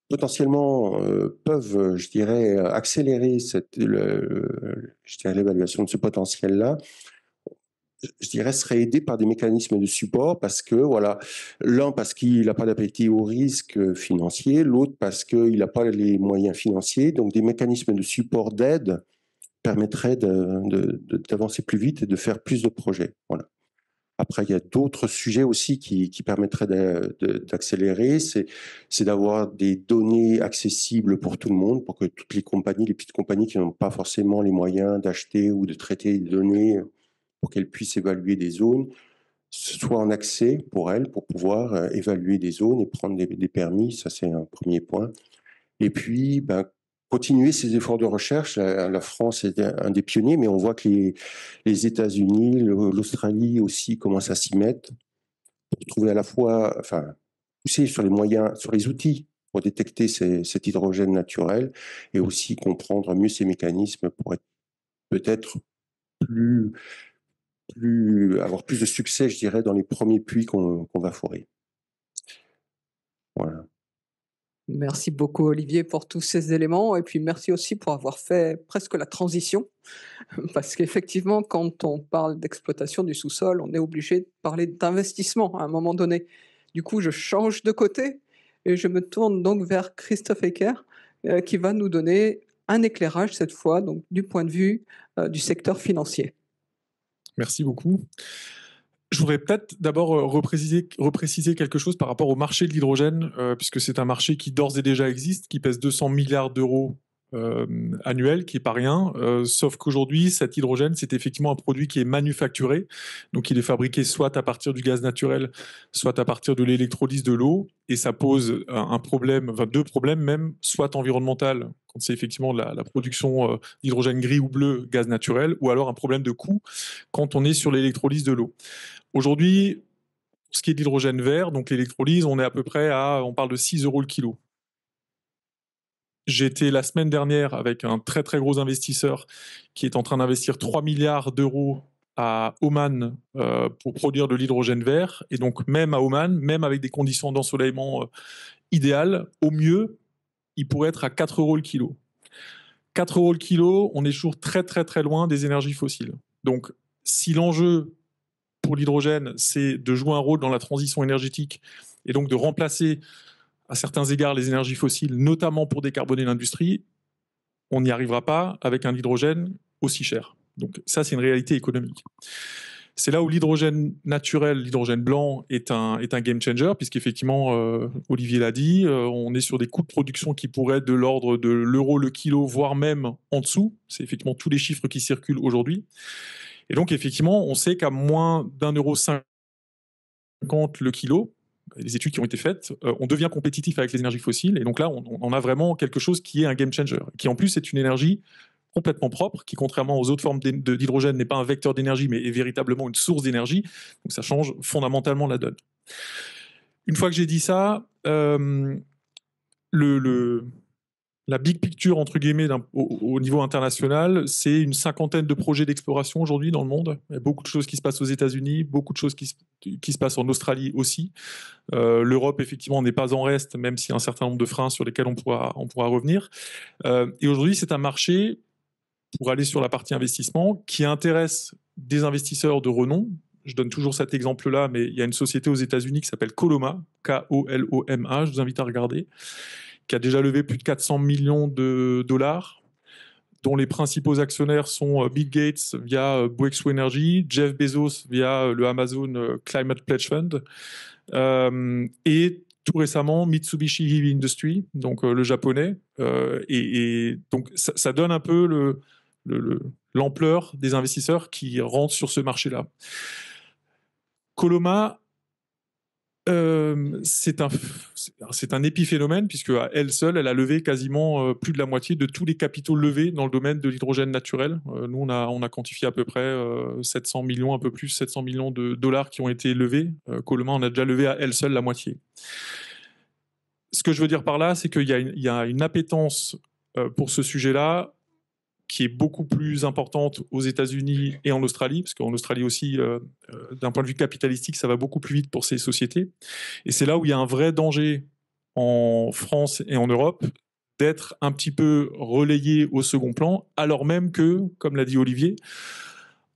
S4: potentiellement peuvent, je dirais, accélérer l'évaluation de ce potentiel-là, je dirais, serait aidé par des mécanismes de support parce que, voilà, l'un parce qu'il n'a pas d'appétit au risque financier, l'autre parce qu'il n'a pas les moyens financiers. Donc, des mécanismes de support d'aide permettraient d'avancer plus vite et de faire plus de projets. Voilà. Après, il y a d'autres sujets aussi qui permettraient d'accélérer. C'est d'avoir des données accessibles pour tout le monde, pour que toutes les compagnies, les petites compagnies qui n'ont pas forcément les moyens d'acheter ou de traiter des données, pour qu'elles puissent évaluer des zones, soit en accès pour elles, pour pouvoir évaluer des zones et prendre des permis. Ça, c'est un premier point. Et puis, continuer ces efforts de recherche. La France est un des pionniers, mais on voit que les États-Unis, l'Australie aussi commencent à s'y mettre pour trouver à la fois, enfin, pousser sur les moyens, sur les outils pour détecter cet hydrogène naturel et aussi comprendre mieux ces mécanismes pour être peut-être avoir plus de succès, je dirais, dans les premiers puits qu'on va forer. Voilà.
S1: Merci beaucoup Olivier pour tous ces éléments et puis merci aussi pour avoir fait presque la transition parce qu'effectivement quand on parle d'exploitation du sous-sol, on est obligé de parler d'investissement à un moment donné. Du coup, je change de côté et je me tourne donc vers Christophe Ecker qui va nous donner un éclairage cette fois donc du point de vue du secteur financier.
S5: Merci beaucoup. Je voudrais peut-être d'abord repréciser quelque chose par rapport au marché de l'hydrogène, puisque c'est un marché qui d'ores et déjà existe, qui pèse 200 milliards d'euros annuels, qui n'est pas rien, sauf qu'aujourd'hui, cet hydrogène, c'est effectivement un produit qui est manufacturé, donc il est fabriqué soit à partir du gaz naturel, soit à partir de l'électrolyse de l'eau, et ça pose un problème, enfin deux problèmes même, soit environnemental, quand c'est effectivement la production d'hydrogène gris ou bleu, gaz naturel, ou alors un problème de coût quand on est sur l'électrolyse de l'eau. Aujourd'hui, pour ce qui est de l'hydrogène vert, donc l'électrolyse, on est à peu près on parle de 6 € le kilo. J'étais la semaine dernière avec un très très gros investisseur qui est en train d'investir 3 milliards d'euros à Oman pour produire de l'hydrogène vert. Et donc même à Oman, même avec des conditions d'ensoleillement idéales, au mieux, il pourrait être à 4 € le kilo. 4 € le kilo, on est toujours très très très loin des énergies fossiles. Donc si l'enjeu pour l'hydrogène, c'est de jouer un rôle dans la transition énergétique et donc de remplacer à certains égards les énergies fossiles, notamment pour décarboner l'industrie, on n'y arrivera pas avec un hydrogène aussi cher. Donc ça, c'est une réalité économique. C'est là où l'hydrogène naturel, l'hydrogène blanc, est un game changer, puisqu'effectivement, Olivier l'a dit, on est sur des coûts de production qui pourraient être de l'ordre de l'euro le kilo, voire même en dessous. C'est effectivement tous les chiffres qui circulent aujourd'hui. Et donc, effectivement, on sait qu'à moins d'1,50 € le kilo, les études qui ont été faites, on devient compétitif avec les énergies fossiles. Et donc là, on a vraiment quelque chose qui est un game changer, qui en plus est une énergie complètement propre, qui contrairement aux autres formes d'hydrogène n'est pas un vecteur d'énergie, mais est véritablement une source d'énergie. Donc ça change fondamentalement la donne. Une fois que j'ai dit ça, la big picture, entre guillemets, au niveau international, c'est une 50aine de projets d'exploration aujourd'hui dans le monde. Il y a beaucoup de choses qui se passent aux États-Unis, beaucoup de choses qui se passent en Australie aussi. L'Europe, effectivement, n'est pas en reste, même s'il y a un certain nombre de freins sur lesquels on pourra revenir. Et aujourd'hui, c'est un marché, pour aller sur la partie investissement, qui intéresse des investisseurs de renom. Je donne toujours cet exemple-là, mais il y a une société aux États-Unis qui s'appelle Koloma, Koloma, je vous invite à regarder, qui a déjà levé plus de 400 millions de dollars, dont les principaux actionnaires sont Bill Gates via Breakthrough Energy, Jeff Bezos via le Amazon Climate Pledge Fund, et tout récemment Mitsubishi Heavy Industry, donc le japonais. Et donc ça donne un peu l'ampleur des investisseurs qui rentrent sur ce marché-là. Coloma, c'est un épiphénomène, puisque à elle seule, elle a levé quasiment plus de la moitié de tous les capitaux levés dans le domaine de l'hydrogène naturel. Nous, on a quantifié à peu près 700 millions, un peu plus, 700 millions de dollars qui ont été levés. Coloma en a déjà levé à elle seule la moitié. Ce que je veux dire par là, c'est qu'il y a une appétence pour ce sujet-là qui est beaucoup plus importante aux États-Unis et en Australie, parce qu'en Australie aussi, d'un point de vue capitalistique, ça va beaucoup plus vite pour ces sociétés. Et c'est là où il y a un vrai danger en France et en Europe d'être un petit peu relayé au second plan, alors même que, comme l'a dit Olivier,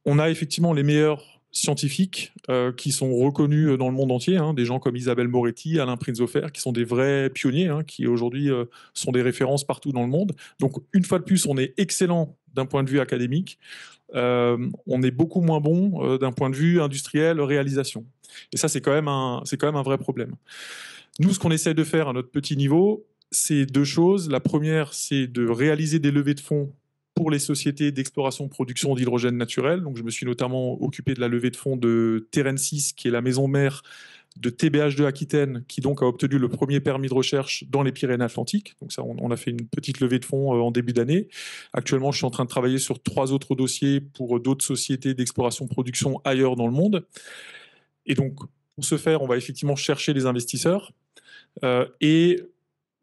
S5: on a effectivement les meilleurs scientifiques qui sont reconnus dans le monde entier, des gens comme Isabelle Moretti, Alain Prinzhofer, qui sont des vrais pionniers, qui aujourd'hui sont des références partout dans le monde. Donc une fois de plus, on est excellent d'un point de vue académique, on est beaucoup moins bon d'un point de vue industriel, réalisation. Et ça, c'est quand même un vrai problème. Nous, ce qu'on essaie de faire à notre petit niveau, c'est deux choses. La première, c'est de réaliser des levées de fonds pour les sociétés d'exploration-production d'hydrogène naturel. Donc, je me suis notamment occupé de la levée de fonds de Terrensis, qui est la maison mère de TBH2 Aquitaine, qui donc a obtenu le premier permis de recherche dans les Pyrénées-Atlantiques. Donc ça, on a fait une petite levée de fonds en début d'année. Actuellement, je suis en train de travailler sur 3 autres dossiers pour d'autres sociétés d'exploration-production ailleurs dans le monde. Et donc, pour ce faire, on va effectivement chercher les investisseurs. Et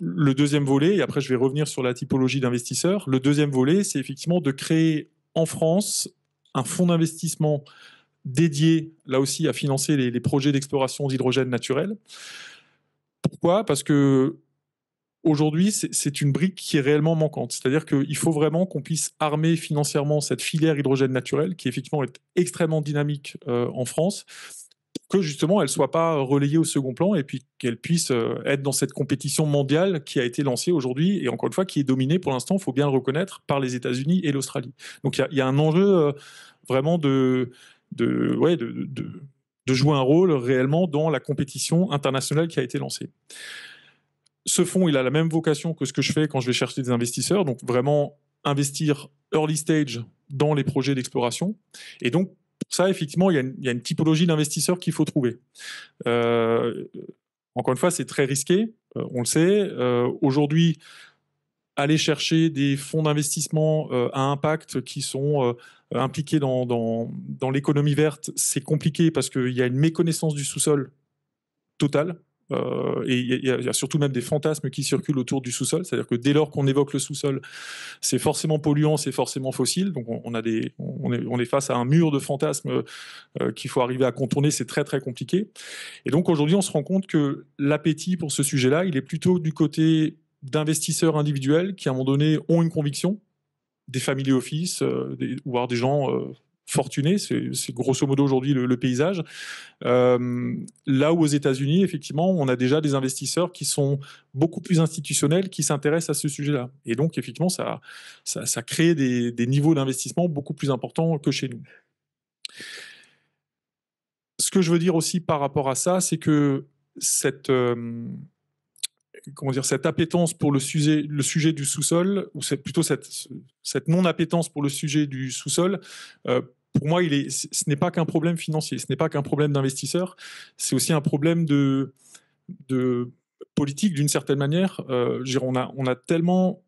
S5: le deuxième volet, et après je vais revenir sur la typologie d'investisseurs, le deuxième volet, c'est effectivement de créer en France un fonds d'investissement dédié, là aussi, à financer les projets d'exploration d'hydrogène naturel. Pourquoi ? Parce que aujourd'hui, c'est une brique qui est réellement manquante. C'est-à-dire qu'il faut vraiment qu'on puisse armer financièrement cette filière hydrogène naturel, qui effectivement est extrêmement dynamique en France, que justement elle ne soit pas relayée au second plan et puis qu'elle puisse être dans cette compétition mondiale qui a été lancée aujourd'hui et encore une fois qui est dominée pour l'instant, il faut bien le reconnaître, par les États-Unis et l'Australie. Donc il y a un enjeu vraiment de jouer un rôle réellement dans la compétition internationale qui a été lancée. Ce fonds, il a la même vocation que ce que je fais quand je vais chercher des investisseurs, donc vraiment investir early stage dans les projets d'exploration. Et donc, pour ça, effectivement, il y a une typologie d'investisseurs qu'il faut trouver. Encore une fois, c'est très risqué, on le sait. Aujourd'hui, aller chercher des fonds d'investissement à impact qui sont impliqués dans l'économie verte, c'est compliqué parce qu'il y a une méconnaissance du sous-sol totale. Et il y a surtout même des fantasmes qui circulent autour du sous-sol, c'est-à-dire que dès lors qu'on évoque le sous-sol, c'est forcément polluant, c'est forcément fossile, donc on est face à un mur de fantasmes qu'il faut arriver à contourner, c'est très très compliqué. Et donc aujourd'hui on se rend compte que l'appétit pour ce sujet-là, il est plutôt du côté d'investisseurs individuels qui à un moment donné ont une conviction, des family office, voire des gens fortunés, c'est grosso modo aujourd'hui le paysage. Là où aux États-Unis, effectivement, on a déjà des investisseurs qui sont beaucoup plus institutionnels, qui s'intéressent à ce sujet-là. Et donc, effectivement, ça crée des niveaux d'investissement beaucoup plus importants que chez nous. Ce que je veux dire aussi par rapport à ça, c'est que cette appétence pour le sujet du sous-sol, ou plutôt cette non-appétence pour le sujet du sous-sol, pour moi, ce n'est pas qu'un problème financier, ce n'est pas qu'un problème d'investisseur, c'est aussi un problème de politique d'une certaine manière. On a tellement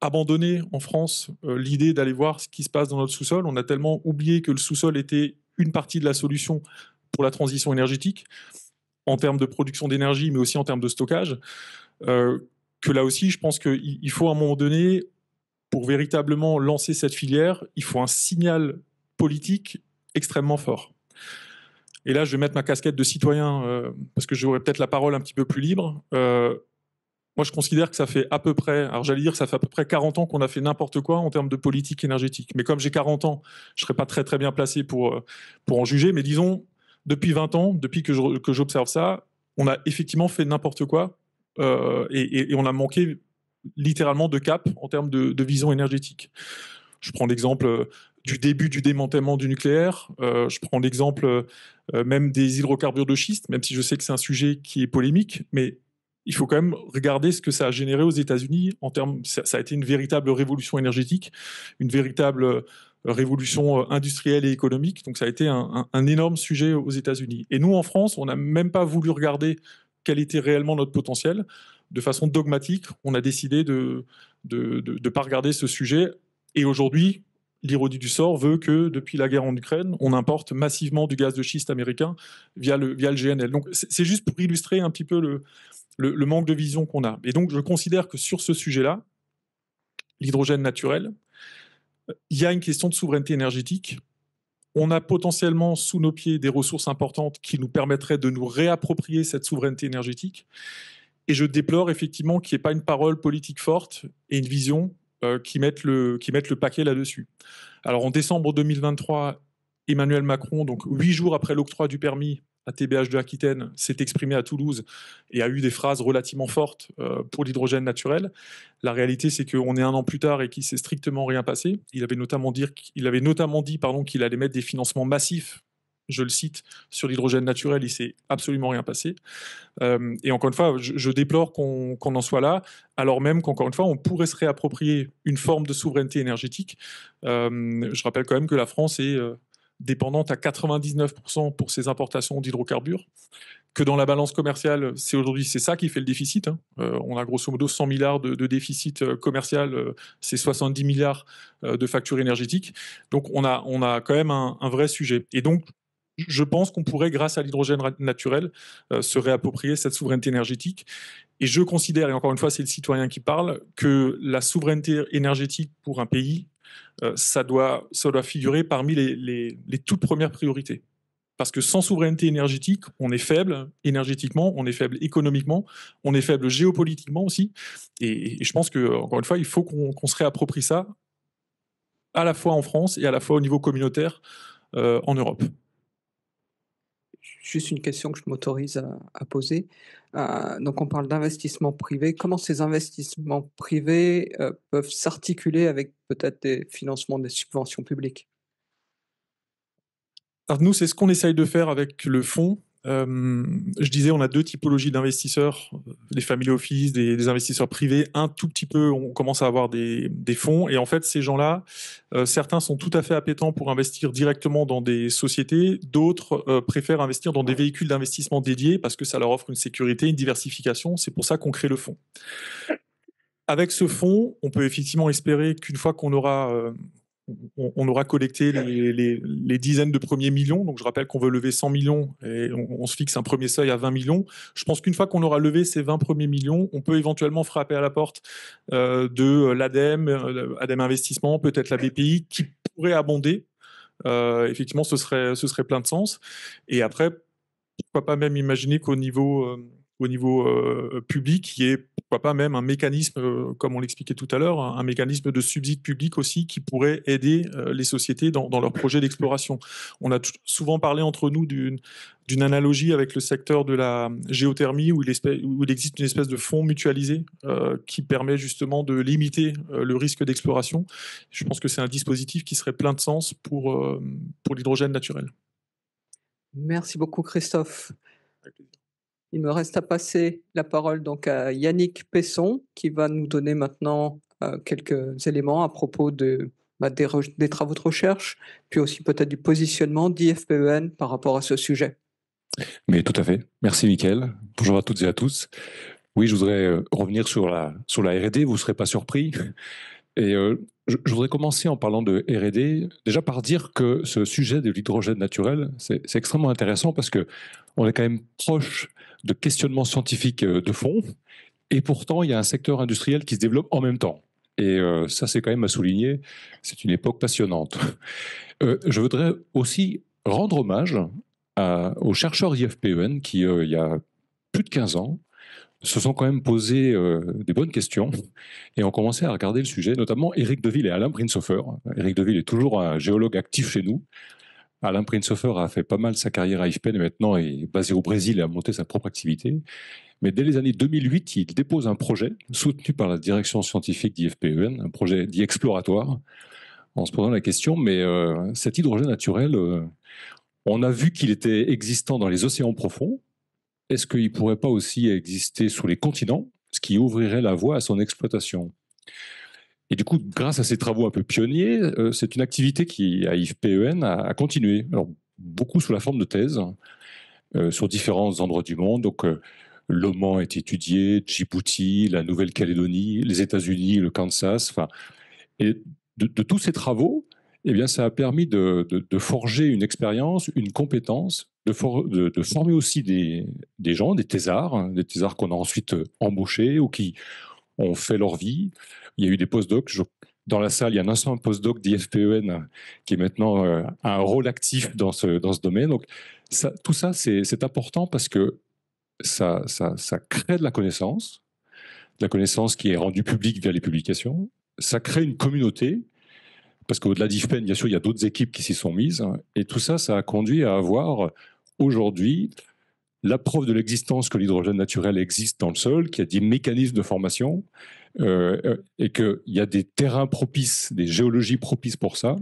S5: abandonné en France l'idée d'aller voir ce qui se passe dans notre sous-sol, on a tellement oublié que le sous-sol était une partie de la solution pour la transition énergétique, en termes de production d'énergie, mais aussi en termes de stockage, que là aussi, je pense qu'il faut à un moment donné, pour véritablement lancer cette filière, il faut un signal politique extrêmement fort. Et là, je vais mettre ma casquette de citoyen, parce que j'aurai peut-être la parole un petit peu plus libre. Moi, je considère que ça fait à peu près, alors j'allais dire, ça fait à peu près 40 ans qu'on a fait n'importe quoi en termes de politique énergétique. Mais comme j'ai 40 ans, je ne serais pas très très bien placé pour en juger, mais disons, depuis 20 ans, depuis que j'observe ça, on a effectivement fait n'importe quoi et on a manqué littéralement de cap en termes de vision énergétique. Je prends l'exemple du début du démantèlement du nucléaire, je prends l'exemple même des hydrocarbures de schiste, même si je sais que c'est un sujet qui est polémique, mais il faut quand même regarder ce que ça a généré aux États-Unis en termes. Ça a été une véritable révolution énergétique, une véritable révolution industrielle et économique. Donc ça a été un énorme sujet aux États-Unis. Et nous, en France, on n'a même pas voulu regarder quel était réellement notre potentiel. De façon dogmatique, on a décidé de pas regarder ce sujet. Et aujourd'hui, l'ironie du sort veut que, depuis la guerre en Ukraine, on importe massivement du gaz de schiste américain via le GNL. Donc c'est juste pour illustrer un petit peu le manque de vision qu'on a. Et donc je considère que sur ce sujet-là, l'hydrogène naturel, il y a une question de souveraineté énergétique. On a potentiellement sous nos pieds des ressources importantes qui nous permettraient de nous réapproprier cette souveraineté énergétique. Et je déplore effectivement qu'il n'y ait pas une parole politique forte et une vision qui mettent le paquet là-dessus. Alors en décembre 2023, Emmanuel Macron, donc 8 jours après l'octroi du permis à TBH de Aquitaine, s'est exprimé à Toulouse et a eu des phrases relativement fortes pour l'hydrogène naturel. La réalité, c'est qu'on est 1 an plus tard et qu'il ne s'est strictement rien passé. Il avait notamment dit qu'il allait mettre des financements massifs, je le cite, sur l'hydrogène naturel. Il ne s'est absolument rien passé. Et encore une fois, je déplore qu'on en soit là, alors même qu'encore une fois, on pourrait se réapproprier une forme de souveraineté énergétique. Je rappelle quand même que la France est dépendante à 99% pour ses importations d'hydrocarbures, que dans la balance commerciale, c'est ça qui fait le déficit. On a grosso modo 100 milliards de déficit commercial, c'est 70 milliards de factures énergétiques. Donc on a quand même un vrai sujet. Et donc, je pense qu'on pourrait, grâce à l'hydrogène naturel, se réapproprier cette souveraineté énergétique. Et je considère, et encore une fois, c'est le citoyen qui parle, que la souveraineté énergétique pour un pays, ça doit figurer parmi les toutes premières priorités. Parce que sans souveraineté énergétique, on est faible énergétiquement, on est faible économiquement, on est faible géopolitiquement aussi. Et je pense que, encore une fois, il faut qu'on se réapproprie ça, à la fois en France et à la fois au niveau communautaire en Europe.
S1: Juste une question que je m'autorise à poser. Donc, on parle d'investissement privé. Comment ces investissements privés peuvent s'articuler avec peut-être des financements, des subventions publiques?
S5: Alors nous, c'est ce qu'on essaye de faire avec le fonds. Je disais, on a 2 typologies d'investisseurs, des family office, des investisseurs privés. Un tout petit peu, on commence à avoir des fonds. Et en fait, ces gens-là, certains sont tout à fait appétents pour investir directement dans des sociétés. D'autres préfèrent investir dans des véhicules d'investissement dédiés parce que ça leur offre une sécurité, une diversification. C'est pour ça qu'on crée le fonds. Avec ce fonds, on peut effectivement espérer qu'une fois qu'on aura... on aura collecté les dizaines de premiers millions. Donc, je rappelle qu'on veut lever 100 millions et on se fixe un premier seuil à 20 millions. Je pense qu'une fois qu'on aura levé ces 20 premiers millions, on peut éventuellement frapper à la porte de l'ADEME, ADEME Investissement, peut-être la BPI, qui pourrait abonder. Effectivement, ce serait plein de sens. Et après, pourquoi pas même imaginer qu'au niveau public, il y ait pourquoi pas même un mécanisme, comme on l'expliquait tout à l'heure, un mécanisme de subside public aussi qui pourrait aider les sociétés dans leurs projets d'exploration. On a souvent parlé entre nous d'une analogie avec le secteur de la géothermie où il existe une espèce de fonds mutualisé qui permet justement de limiter le risque d'exploration. Je pense que c'est un dispositif qui serait plein de sens pour l'hydrogène naturel.
S1: Merci beaucoup, Christophe. Il me reste à passer la parole donc à Yannick Pesson, qui va nous donner maintenant quelques éléments à propos des travaux de recherche, puis aussi peut-être du positionnement d'IFPEN par rapport à ce sujet.
S6: Mais tout à fait. Merci, Mickaël. Bonjour à toutes et à tous. Oui, je voudrais revenir sur la R&D, vous ne serez pas surpris. Et je voudrais commencer en parlant de R&D, déjà par dire que ce sujet de l'hydrogène naturel, c'est extrêmement intéressant parce qu'on est quand même proche de questionnements scientifiques de fond, et pourtant il y a un secteur industriel qui se développe en même temps. Et ça, c'est quand même à souligner, c'est une époque passionnante. Je voudrais aussi rendre hommage aux chercheurs d'IFPEN qui, il y a plus de 15 ans, se sont quand même posé des bonnes questions et ont commencé à regarder le sujet, notamment Éric Deville et Alain Brinshofer. Éric Deville est toujours un géologue actif chez nous, Alain Prinzhofer a fait pas mal sa carrière à IFPEN et maintenant est basé au Brésil et a monté sa propre activité. Mais dès les années 2008, il dépose un projet soutenu par la direction scientifique d'IFPEN, un projet dit exploratoire, en se posant la question, mais cet hydrogène naturel, on a vu qu'il était existant dans les océans profonds. Est-ce qu'il ne pourrait pas aussi exister sous les continents, ce qui ouvrirait la voie à son exploitation? Et du coup, grâce à ces travaux un peu pionniers, c'est une activité qui, à IFPEN, a continué. Alors, beaucoup sous la forme de thèses, sur différents endroits du monde. Donc, l'Oman est étudié, Djibouti, la Nouvelle-Calédonie, les États-Unis, le Kansas. Enfin, et de tous ces travaux, eh bien, ça a permis de forger une expérience, une compétence, de former aussi des gens, des thésards qu'on a ensuite embauchés ou qui ont fait leur vie. Il y a eu des postdocs. Dans la salle, il y a un ancien postdoc d'IFPEN qui est maintenant a un rôle actif dans ce domaine. Donc, tout ça, c'est important parce que ça crée de la connaissance qui est rendue publique via les publications. Ça crée une communauté, parce qu'au-delà d'IFPEN, bien sûr, il y a d'autres équipes qui s'y sont mises. Et tout ça, ça a conduit à avoir aujourd'hui la preuve de l'existence que l'hydrogène naturel existe dans le sol, qu'il y a des mécanismes de formation et qu'il y a des terrains propices, des géologies propices pour ça.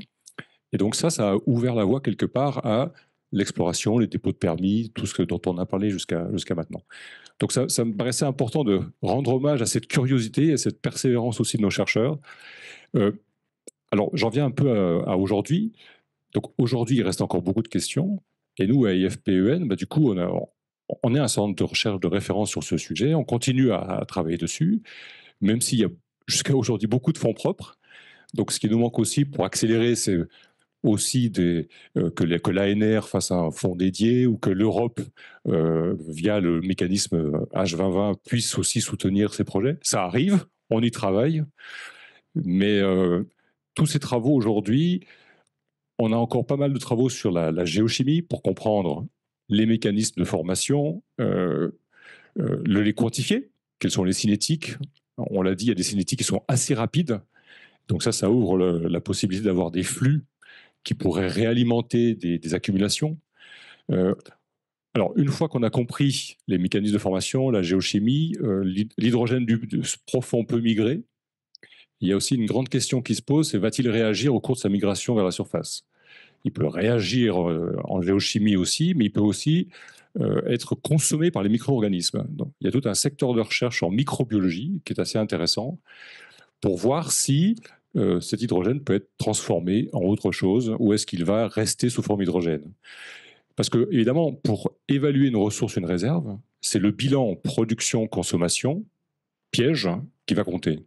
S6: Et donc ça a ouvert la voie quelque part à l'exploration, les dépôts de permis, tout ce dont on a parlé jusqu'à maintenant. Donc ça me paraissait important de rendre hommage à cette curiosité et à cette persévérance aussi de nos chercheurs. Alors j'en viens un peu à aujourd'hui. Donc aujourd'hui, il reste encore beaucoup de questions. Et nous, à IFPEN, du coup, on est un centre de recherche de référence sur ce sujet. On continue à travailler dessus, même s'il y a jusqu'à aujourd'hui beaucoup de fonds propres. Donc ce qui nous manque aussi pour accélérer, c'est aussi que l'ANR fasse un fonds dédié ou que l'Europe, via le mécanisme H2020, puisse aussi soutenir ces projets. Ça arrive, on y travaille, mais tous ces travaux aujourd'hui, on a encore pas mal de travaux sur la géochimie pour comprendre les mécanismes de formation, les quantifier, quelles sont les cinétiques. On l'a dit, il y a des cinétiques qui sont assez rapides, donc ça ouvre la possibilité d'avoir des flux qui pourraient réalimenter des accumulations. Alors, une fois qu'on a compris les mécanismes de formation, la géochimie, l'hydrogène profond peut migrer. Il y a aussi une grande question qui se pose, c'est va-t-il réagir au cours de sa migration vers la surface? Il peut réagir en géochimie aussi, mais il peut aussi être consommé par les micro-organismes. Donc, il y a tout un secteur de recherche en microbiologie qui est assez intéressant pour voir si cet hydrogène peut être transformé en autre chose ou est-ce qu'il va rester sous forme hydrogène. Parce que, évidemment, pour évaluer une ressource, une réserve, c'est le bilan production-consommation, piège, qui va compter.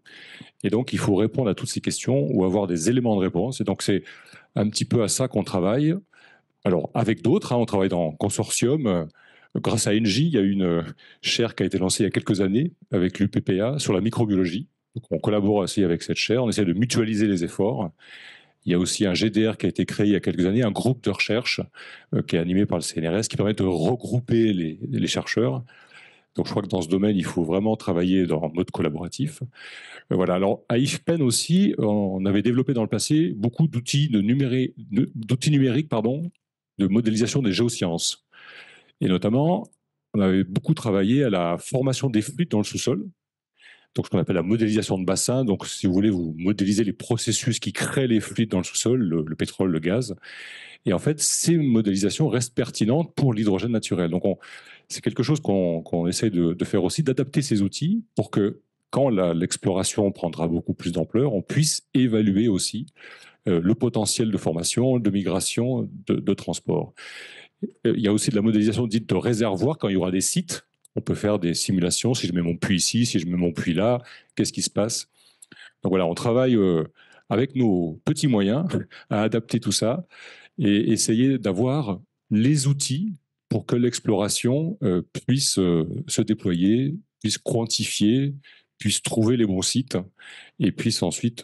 S6: Et donc, il faut répondre à toutes ces questions ou avoir des éléments de réponse. Et donc, c'est un petit peu à ça qu'on travaille. Alors, avec d'autres, on travaille dans consortium. Grâce à Engie, il y a une chaire qui a été lancée il y a quelques années avec l'UPPA sur la microbiologie. Donc, on collabore aussi avec cette chaire, on essaie de mutualiser les efforts. Il y a aussi un GDR qui a été créé il y a quelques années, un groupe de recherche qui est animé par le CNRS, qui permet de regrouper les chercheurs. Donc je crois que dans ce domaine, il faut vraiment travailler en mode collaboratif. Voilà. Alors à IFPEN aussi, on avait développé dans le passé beaucoup d'outils numériques de modélisation des géosciences. Et notamment, on avait beaucoup travaillé à la formation des fluides dans le sous-sol. Donc, ce qu'on appelle la modélisation de bassin. Donc, si vous voulez, vous modélisez les processus qui créent les fluides dans le sous-sol, le pétrole, le gaz. Et en fait, ces modélisations restent pertinentes pour l'hydrogène naturel. Donc, c'est quelque chose qu'on essaie de faire aussi, d'adapter ces outils pour que, quand l'exploration prendra beaucoup plus d'ampleur, on puisse évaluer aussi le potentiel de formation, de migration, de transport. Il y a aussi de la modélisation dite de réservoir quand il y aura des sites. On peut faire des simulations, si je mets mon puits ici, si je mets mon puits là, qu'est-ce qui se passe? Donc voilà, on travaille avec nos petits moyens à adapter tout ça et essayer d'avoir les outils pour que l'exploration puisse se déployer, puisse quantifier, puisse trouver les bons sites et puisse ensuite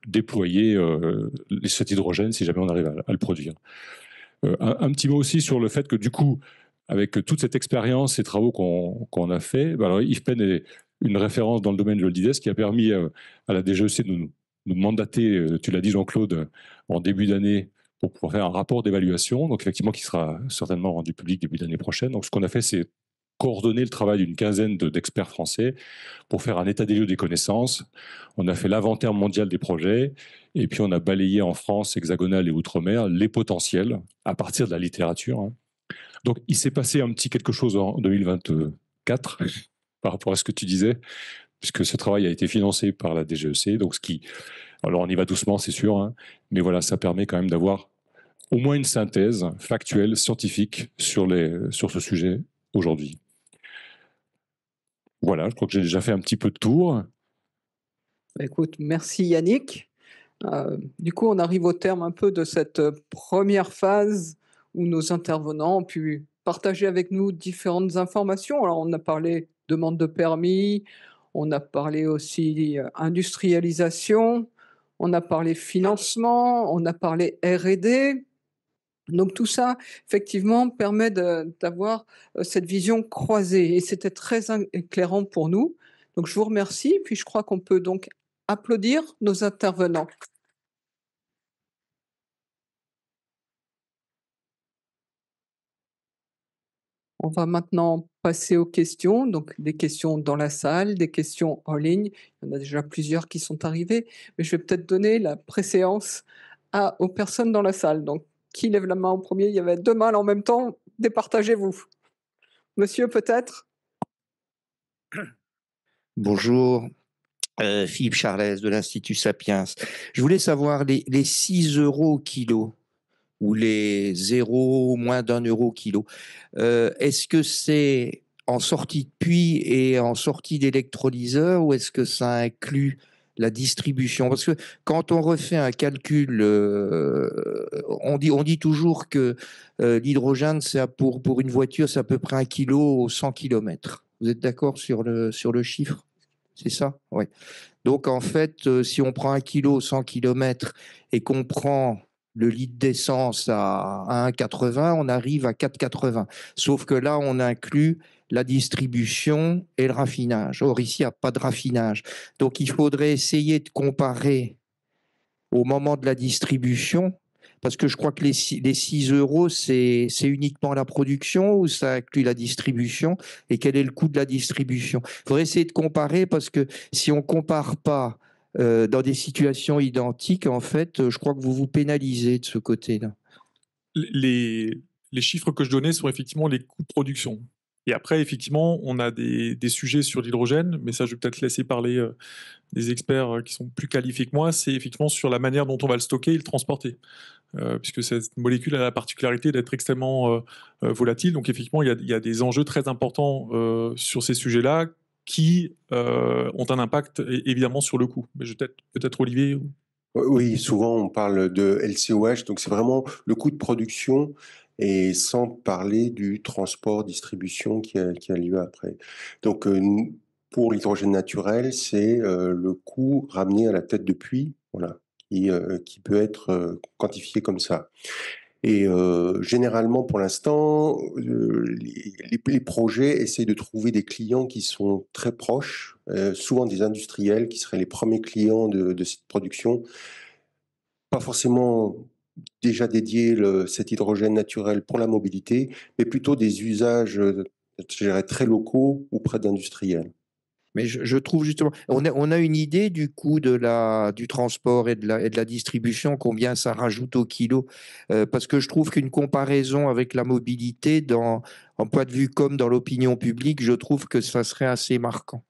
S6: déployer cet hydrogène si jamais on arrive à le produire. Un petit mot aussi sur le fait que du coup, avec toute cette expérience, ces travaux qu'on a fait, alors IFPEN est une référence dans le domaine de l'OLDIDES qui a permis à la DGEC de nous mandater, tu l'as dit Jean-Claude, en début d'année pour pouvoir faire un rapport d'évaluation, donc effectivement qui sera certainement rendu public début d'année prochaine. Donc ce qu'on a fait, c'est coordonner le travail d'une quinzaine d'experts français pour faire un état des lieux des connaissances. On a fait l'inventaire mondial des projets et puis on a balayé en France hexagonale et outre-mer les potentiels à partir de la littérature, hein. Donc il s'est passé un petit quelque chose en 2024 par rapport à ce que tu disais, puisque ce travail a été financé par la DGEC. Donc alors on y va doucement, c'est sûr, hein, mais voilà, ça permet quand même d'avoir au moins une synthèse factuelle, scientifique sur ce sujet aujourd'hui. Voilà, je crois que j'ai déjà fait un petit peu de tour.
S1: Écoute, merci Yannick. Du coup, on arrive au terme un peu de cette première phase où nos intervenants ont pu partager avec nous différentes informations. Alors, on a parlé demande de permis, on a parlé aussi industrialisation, on a parlé financement, on a parlé R&D. Donc tout ça, effectivement, permet d'avoir cette vision croisée et c'était très éclairant pour nous. Donc je vous remercie, puis je crois qu'on peut donc applaudir nos intervenants. On va maintenant passer aux questions, donc des questions dans la salle, des questions en ligne. Il y en a déjà plusieurs qui sont arrivées, mais je vais peut-être donner la préséance aux personnes dans la salle. Donc, qui lève la main en premier? Il y avait 2 mains en même temps. Départagez-vous. Monsieur, peut-être?
S7: Bonjour, Philippe Charlès de l'Institut Sapiens. Je voulais savoir les 6 euros au kilo ou les 0, moins d'1 euro au kilo. Est-ce que c'est en sortie de puits et en sortie d'électrolyseur ou est-ce que ça inclut la distribution? Parce que quand on refait un calcul, on dit toujours que l'hydrogène, pour une voiture, c'est à peu près 1 kilo au 100 km. Vous êtes d'accord sur le chiffre? C'est ça? Oui. Donc, en fait, si on prend 1 kilo au 100 km et qu'on prend le litre d'essence à 1,80, on arrive à 4,80. Sauf que là, on inclut la distribution et le raffinage. Or, ici, il n'y a pas de raffinage. Donc, il faudrait essayer de comparer au moment de la distribution, parce que je crois que les 6 euros, c'est uniquement la production ou ça inclut la distribution? Et quel est le coût de la distribution? Il faudrait essayer de comparer parce que si on ne compare pas dans des situations identiques, en fait, je crois que vous vous pénalisez de ce côté-là.
S5: Les chiffres que je donnais sont effectivement les coûts de production. Et après, effectivement, on a des sujets sur l'hydrogène, mais ça, je vais peut-être laisser parler des experts qui sont plus qualifiés que moi. C'est effectivement sur la manière dont on va le stocker et le transporter. Puisque cette molécule a la particularité d'être extrêmement volatile. Donc, effectivement, il y a des enjeux très importants sur ces sujets-là qui ont un impact évidemment sur le coût. Mais peut-être Olivier.
S4: Oui, souvent on parle de LCOH, donc c'est vraiment le coût de production et sans parler du transport, distribution qui a lieu après. Donc pour l'hydrogène naturel, c'est le coût ramené à la tête de puits, voilà, qui peut être quantifié comme ça. Et généralement, pour l'instant, les projets essayent de trouver des clients qui sont très proches, souvent des industriels qui seraient les premiers clients de cette production. Pas forcément déjà dédier cet hydrogène naturel pour la mobilité, mais plutôt des usages, je dirais, très locaux ou près d'industriels.
S7: Mais je trouve justement, on a une idée du coût du transport et de la distribution, combien ça rajoute au kilo, parce que je trouve qu'une comparaison avec la mobilité, en point de vue comme dans l'opinion publique, je trouve que ça serait assez marquant.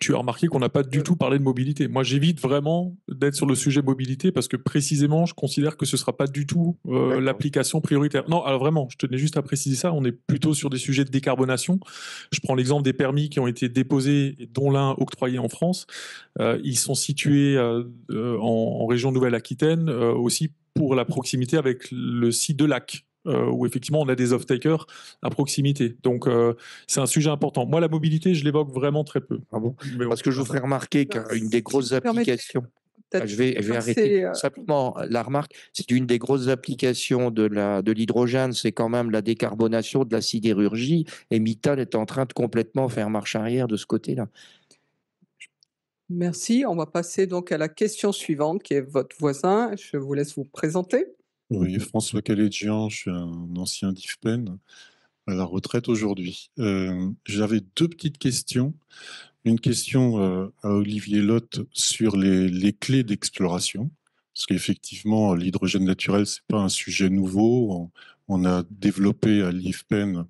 S5: Tu as remarqué qu'on n'a pas du tout parlé de mobilité. Moi, j'évite vraiment d'être sur le sujet mobilité parce que précisément, je considère que ce ne sera pas du tout l'application prioritaire. Non, alors vraiment, je tenais juste à préciser ça. On est plutôt sur des sujets de décarbonation. Je prends l'exemple des permis qui ont été déposés, dont l'un octroyé en France. Ils sont situés en région Nouvelle-Aquitaine aussi pour la proximité avec le site de Lac. Où effectivement on a des off-takers à proximité. Donc c'est un sujet important. Moi, la mobilité, je l'évoque vraiment très peu.
S7: Ah bon? Parce que je vous ferai remarquer qu'une des grosses applications, je vais arrêter simplement la remarque, c'est une des grosses applications de l'hydrogène, c'est quand même la décarbonation de la sidérurgie, et Mittal est en train de complètement faire marche arrière de ce côté-là.
S1: Merci. On va passer donc à la question suivante, qui est votre voisin. Je vous laisse vous présenter.
S8: Oui, François Calégian, je suis un ancien d'IFPEN à la retraite aujourd'hui. J'avais deux petites questions. Une question à Olivier Lotte sur les clés d'exploration. Parce qu'effectivement, l'hydrogène naturel, c'est pas un sujet nouveau. On a développé à l'IFPEN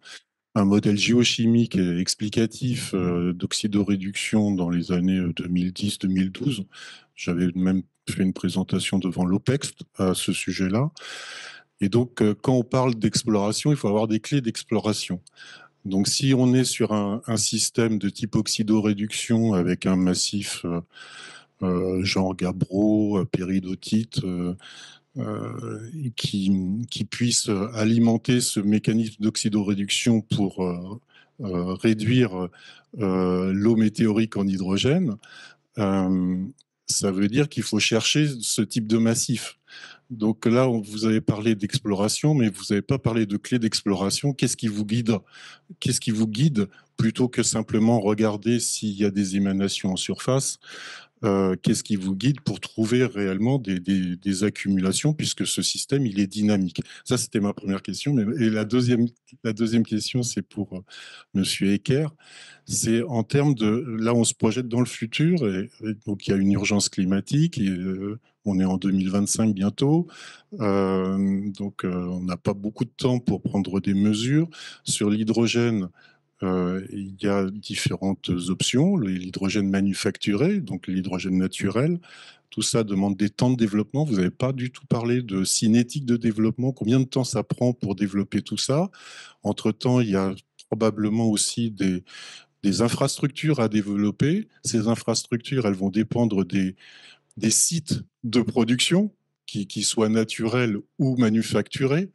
S8: un modèle géochimique et explicatif d'oxydoréduction dans les années 2010-2012. J'avais même fait une présentation devant l'OPEX à ce sujet-là. Et donc, quand on parle d'exploration, il faut avoir des clés d'exploration. Donc, si on est sur un système de type oxydoréduction avec un massif genre gabbro, péridotite, qui puisse alimenter ce mécanisme d'oxydoréduction pour réduire l'eau météorique en hydrogène, ça veut dire qu'il faut chercher ce type de massif. Donc là, vous avez parlé d'exploration, mais vous n'avez pas parlé de clé d'exploration. Qu'est-ce qui vous guide? Qu'est-ce qui vous guide plutôt que simplement regarder s'il y a des émanations en surface? Qu'est-ce qui vous guide pour trouver réellement des accumulations, puisque ce système, il est dynamique? Ça, c'était ma première question. Et la deuxième question, c'est pour Monsieur Ecker. C'est en termes de... Là, on se projette dans le futur, et donc il y a une urgence climatique, et on est en 2025 bientôt, donc on n'a pas beaucoup de temps pour prendre des mesures. Sur l'hydrogène, il y a différentes options, l'hydrogène manufacturé, donc l'hydrogène naturel. Tout ça demande des temps de développement. Vous n'avez pas du tout parlé de cinétique de développement. Combien de temps ça prend pour développer tout ça? Entre-temps, il y a probablement aussi des infrastructures à développer. Ces infrastructures, elles vont dépendre des sites de production, qui soient naturels ou manufacturés.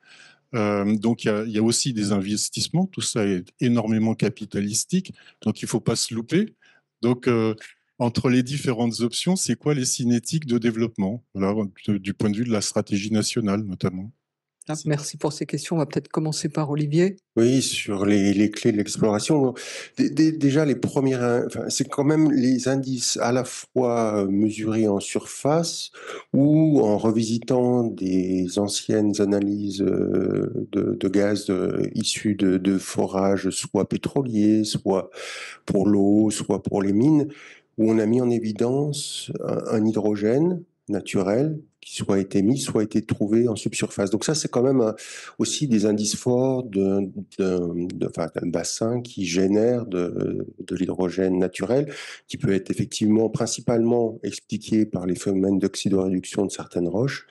S8: Donc, il y a aussi des investissements. Tout ça est énormément capitalistique. Donc, il ne faut pas se louper. Donc, entre les différentes options, c'est quoi les cinétiques de développement? Voilà, du point de vue de la stratégie nationale, notamment.
S1: Merci pour ces questions. On va peut-être commencer par Olivier.
S4: Oui, sur les clés de l'exploration. Déjà, les premières, enfin, c'est quand même les indices à la fois mesurés en surface ou en revisitant des anciennes analyses de gaz issus de forages, soit pétroliers, soit pour l'eau, soit pour les mines, où on a mis en évidence un hydrogène naturel qui soit été mis, soit été trouvé en subsurface. Donc ça, c'est quand même aussi des indices forts d'un bassin qui génère de l'hydrogène naturel, qui peut être effectivement principalement expliqué par les phénomènes d'oxydoréduction de certaines roches,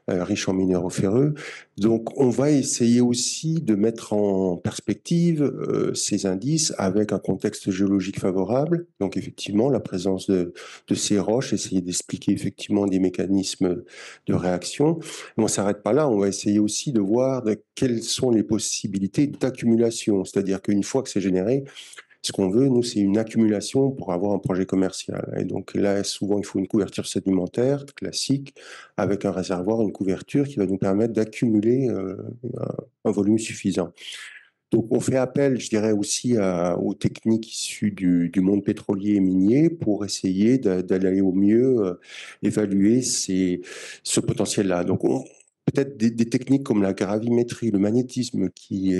S4: riches en minéraux ferreux. Donc on va essayer aussi de mettre en perspective ces indices avec un contexte géologique favorable. Donc effectivement, la présence de ces roches, essayer d'expliquer effectivement des mécanismes de réaction. Mais on ne s'arrête pas là, on va essayer aussi de voir quelles sont les possibilités d'accumulation. C'est-à-dire qu'une fois que c'est généré, ce qu'on veut, nous, c'est une accumulation pour avoir un projet commercial. Et donc là, souvent, il faut une couverture sédimentaire classique avec un réservoir, une couverture qui va nous permettre d'accumuler un volume suffisant. Donc, on fait appel, je dirais, aussi aux techniques issues du monde pétrolier et minier pour essayer d'aller au mieux évaluer ce potentiel-là. Donc, peut-être des techniques comme la gravimétrie, le magnétisme, qui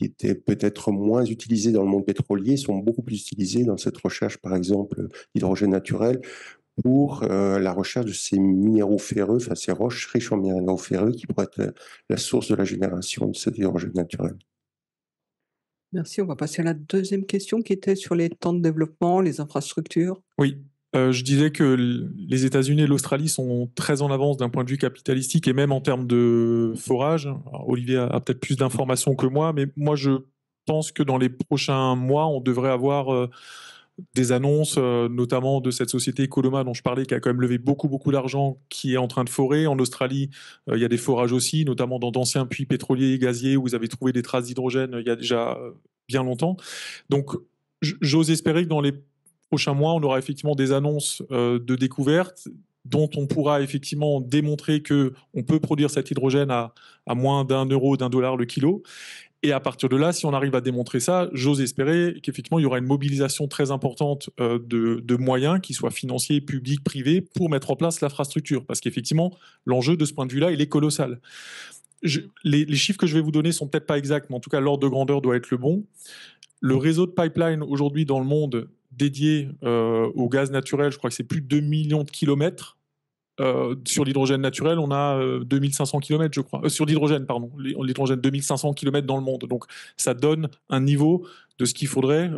S4: étaient peut-être moins utilisées dans le monde pétrolier, sont beaucoup plus utilisées dans cette recherche, par exemple, d'hydrogène naturel, pour la recherche de ces minéraux ferreux, enfin ces roches riches en minéraux ferreux, qui pourraient être la source de la génération de cet hydrogène naturel.
S1: Merci. On va passer à la deuxième question qui était sur les temps de développement, les infrastructures.
S5: Oui, je disais que les États-Unis et l'Australie sont très en avance d'un point de vue capitalistique et même en termes de forage. Alors, Olivier a peut-être plus d'informations que moi, mais moi je pense que dans les prochains mois, on devrait avoir des annonces, notamment de cette société Ecoloma dont je parlais, qui a quand même levé beaucoup d'argent, qui est en train de forer. En Australie, il y a des forages aussi, notamment dans d'anciens puits pétroliers et gaziers où ils avaient trouvé des traces d'hydrogène il y a déjà bien longtemps. Donc, j'ose espérer que dans les prochains mois, on aura effectivement des annonces de découverte dont on pourra effectivement démontrer qu'on peut produire cet hydrogène à moins d'1 euro, d'1 dollar le kilo. Et à partir de là, si on arrive à démontrer ça, j'ose espérer qu'effectivement, il y aura une mobilisation très importante de moyens, qu'ils soient financiers, publics, privés, pour mettre en place l'infrastructure. Parce qu'effectivement, l'enjeu de ce point de vue-là, il est colossal. Les chiffres que je vais vous donner sont peut-être pas exacts, mais en tout cas, l'ordre de grandeur doit être le bon. Le réseau de pipeline aujourd'hui dans le monde dédié au gaz naturel, je crois que c'est plus de 2 millions de kilomètres. Sur l'hydrogène naturel, on a 2500 km, je crois. Sur l'hydrogène, pardon. L'hydrogène, 2500 km dans le monde. Donc, ça donne un niveau de ce qu'il faudrait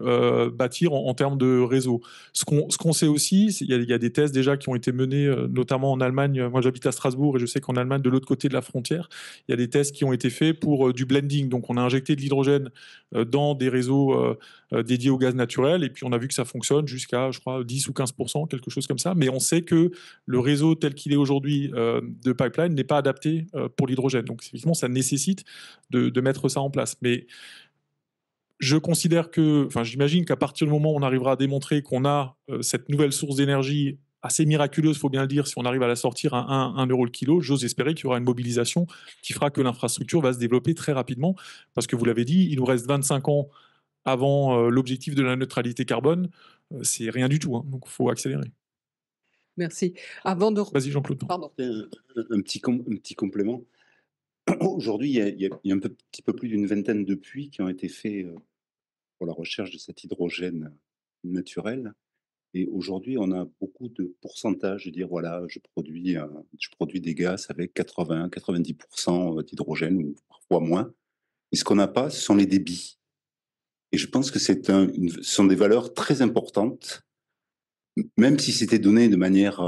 S5: bâtir en termes de réseau. Ce qu'on sait aussi, il y a des tests déjà qui ont été menés, notamment en Allemagne. Moi, j'habite à Strasbourg et je sais qu'en Allemagne, de l'autre côté de la frontière, il y a des tests qui ont été faits pour du blending. Donc, on a injecté de l'hydrogène dans des réseaux dédiés au gaz naturel et puis on a vu que ça fonctionne jusqu'à, je crois, 10 ou 15%, quelque chose comme ça. Mais on sait que le réseau tel qu'il est aujourd'hui de pipeline n'est pas adapté pour l'hydrogène. Donc, effectivement, ça nécessite de mettre ça en place. Mais je considère que, enfin, j'imagine qu'à partir du moment où on arrivera à démontrer qu'on a cette nouvelle source d'énergie assez miraculeuse, il faut bien le dire, si on arrive à la sortir à 1 euro le kilo, j'ose espérer qu'il y aura une mobilisation qui fera que l'infrastructure va se développer très rapidement. Parce que vous l'avez dit, il nous reste 25 ans avant l'objectif de la neutralité carbone. C'est rien du tout, hein, donc il faut accélérer.
S1: Merci. Avant de...
S5: Vas-y, Jean-Claude.
S1: Pardon.
S3: Un petit complément. Aujourd'hui, il y a un petit peu plus d'une vingtaine de puits qui ont été faits pour la recherche de cet hydrogène naturel. Et aujourd'hui, on a beaucoup de pourcentages de dire, voilà, je produis des gaz avec 80-90% d'hydrogène, ou parfois moins. Et ce qu'on n'a pas, ce sont les débits. Et je pense que ce sont des valeurs très importantes, même si c'était donné de manière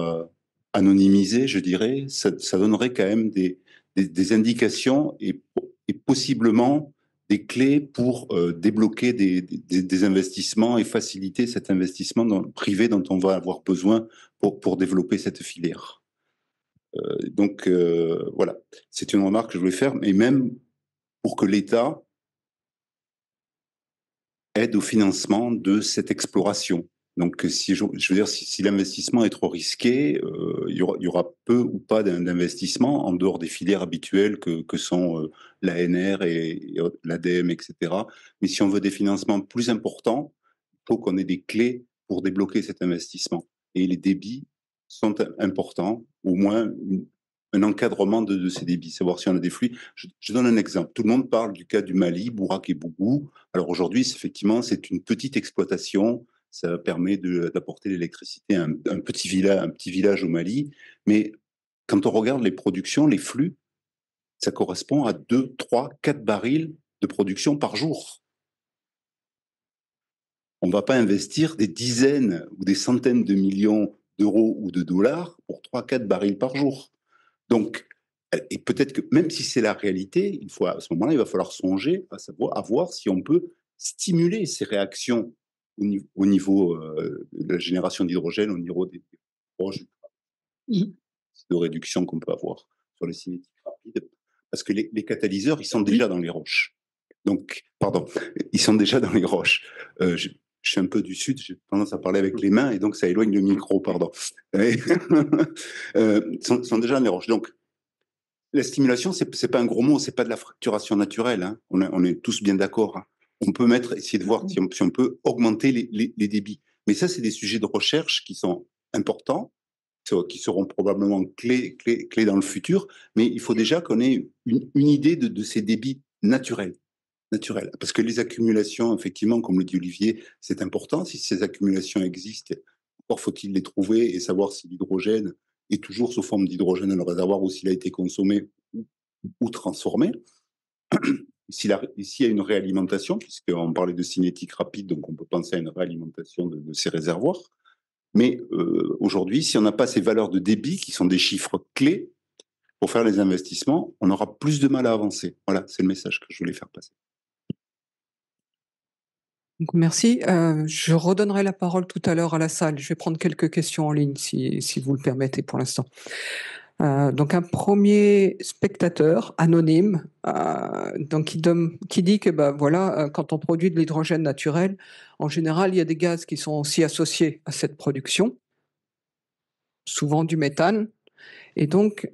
S3: anonymisée, je dirais, ça donnerait quand même des indications et possiblement des clés pour débloquer des investissements et faciliter cet investissement privé dont on va avoir besoin pour développer cette filière. Donc voilà, c'est une remarque que je voulais faire, mais même pour que l'État aide au financement de cette exploration. Donc, je veux dire, si l'investissement est trop risqué, il y aura peu ou pas d'investissement en dehors des filières habituelles que sont l'ANR et l'ADEME, etc. Mais si on veut des financements plus importants, il faut qu'on ait des clés pour débloquer cet investissement. Et les débits sont importants, au moins un encadrement de ces débits, savoir si on a des flux. Je donne un exemple. Tout le monde parle du cas du Mali, Bourak et Bougou. Alors aujourd'hui, effectivement, c'est une petite exploitation. Ça permet d'apporter l'électricité à un petit village au Mali. Mais quand on regarde les productions, les flux, ça correspond à 2, 3, 4 barils de production par jour. On ne va pas investir des dizaines ou des centaines de millions d'euros ou de dollars pour 3, 4 barils par jour. Donc, et peut-être que même si c'est la réalité, à ce moment-là, il va falloir songer à voir si on peut stimuler ces réactions au niveau de la génération d'hydrogène, au niveau des proches de réduction qu'on peut avoir sur les cinétiques rapides. Parce que les catalyseurs, ils sont déjà dans les roches. Donc, pardon, ils sont déjà dans les roches. Je suis un peu du sud, j'ai tendance à parler avec les mains et donc ça éloigne le micro, pardon. Sont déjà dans les roches. Donc, la stimulation, c'est pas un gros mot, c'est pas de la fracturation naturelle. Hein. On est tous bien d'accord. Hein. On peut essayer de voir si on peut augmenter les débits. Mais ça, c'est des sujets de recherche qui sont importants, qui seront probablement clés dans le futur. Mais il faut déjà qu'on ait une idée de ces débits naturels. Parce que les accumulations, effectivement, comme le dit Olivier, c'est important. Si ces accumulations existent, encore faut-il les trouver et savoir si l'hydrogène est toujours sous forme d'hydrogène dans le réservoir ou s'il a été consommé ou transformé. S'il y a une réalimentation, puisqu'on parlait de cinétique rapide, donc on peut penser à une réalimentation de ces réservoirs. Mais aujourd'hui, si on n'a pas ces valeurs de débit, qui sont des chiffres clés pour faire les investissements, on aura plus de mal à avancer. Voilà, c'est le message que je voulais faire passer.
S1: Donc, merci. Je redonnerai la parole tout à l'heure à la salle. Je vais prendre quelques questions en ligne, si vous le permettez pour l'instant. Donc un premier spectateur anonyme qui dit que voilà, quand on produit de l'hydrogène naturel, en général, il y a des gaz qui sont aussi associés à cette production, souvent du méthane. Et donc,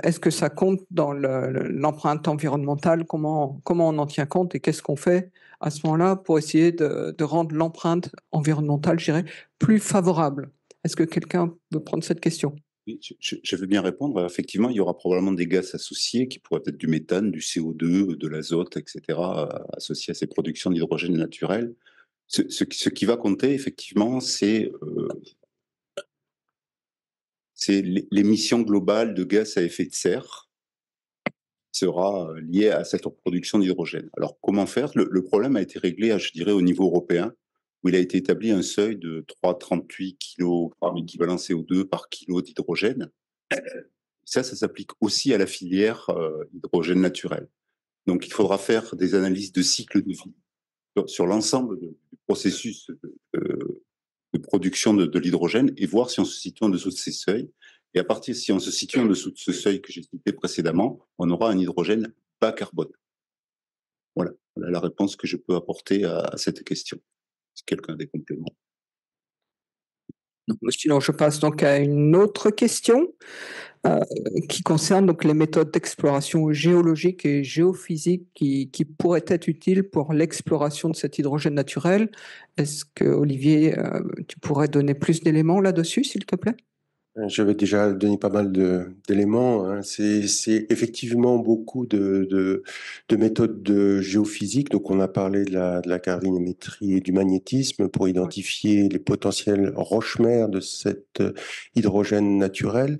S1: est-ce que ça compte dans l'empreinte environnementale? Comment on en tient compte et qu'est-ce qu'on fait à ce moment-là pour essayer de rendre l'empreinte environnementale, je dirais, plus favorable? Est-ce que quelqu'un veut prendre cette question?
S3: Oui, je veux bien répondre. Effectivement, il y aura probablement des gaz associés qui pourraient être du méthane, du CO2, de l'azote, etc., associés à ces productions d'hydrogène naturel. Ce qui va compter, effectivement, c'est l'émission globale de gaz à effet de serre qui sera liée à cette production d'hydrogène. Alors, comment faire? Le problème a été réglé, je dirais, au niveau européen, où il a été établi un seuil de 3,38 kg équivalent CO2 par kilo d'hydrogène. Ça s'applique aussi à la filière hydrogène naturel. Donc, il faudra faire des analyses de cycle de vie sur l'ensemble du processus de production de l'hydrogène et voir si on se situe en dessous de ces seuils. Et à partir, si on se situe en dessous de ce seuil que j'ai cité précédemment, on aura un hydrogène bas carbone. Voilà la réponse que je peux apporter à cette question. Si quelqu'un a des compléments.
S1: Sinon, je passe donc à une autre question qui concerne donc les méthodes d'exploration géologique et géophysique qui pourraient être utiles pour l'exploration de cet hydrogène naturel. Est-ce que, Olivier, tu pourrais donner plus d'éléments là-dessus, s'il te plaît?
S4: J'avais déjà donné pas mal d'éléments. Hein. C'est effectivement beaucoup de méthodes de géophysique. Donc, on a parlé de la gravimétrie et du magnétisme pour identifier les potentiels roches-mères de cet hydrogène naturel.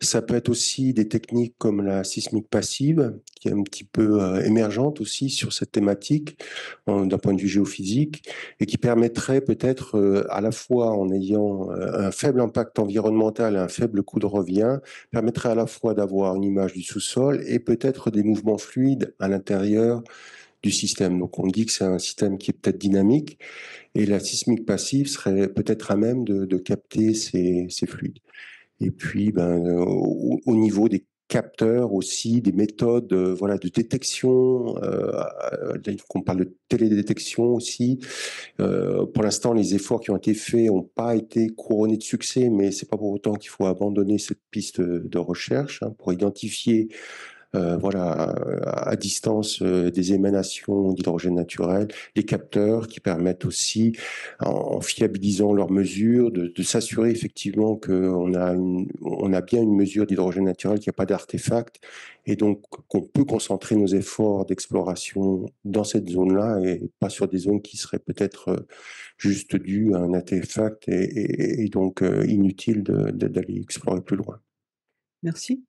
S4: Ça peut être aussi des techniques comme la sismique passive, qui est un petit peu émergente aussi sur cette thématique d'un point de vue géophysique, et qui permettrait peut-être à la fois en ayant un faible impact environnemental et un faible coût de revient, permettrait à la fois d'avoir une image du sous-sol et peut-être des mouvements fluides à l'intérieur du système. Donc on dit que c'est un système qui est peut-être dynamique, et la sismique passive serait peut-être à même de capter ces fluides. Et puis, au niveau des capteurs aussi, des méthodes de détection, on parle de télédétection aussi. Pour l'instant, les efforts qui ont été faits n'ont pas été couronnés de succès, mais c'est pas pour autant qu'il faut abandonner cette piste de recherche pour identifier à distance des émanations d'hydrogène naturel, les capteurs qui permettent aussi, en fiabilisant leurs mesures, de s'assurer effectivement qu'on a bien une mesure d'hydrogène naturel, qu'il n'y a pas d'artefact, et donc qu'on peut concentrer nos efforts d'exploration dans cette zone-là et pas sur des zones qui seraient peut-être juste dues à un artefact et donc inutile d'aller explorer plus loin.
S1: Merci.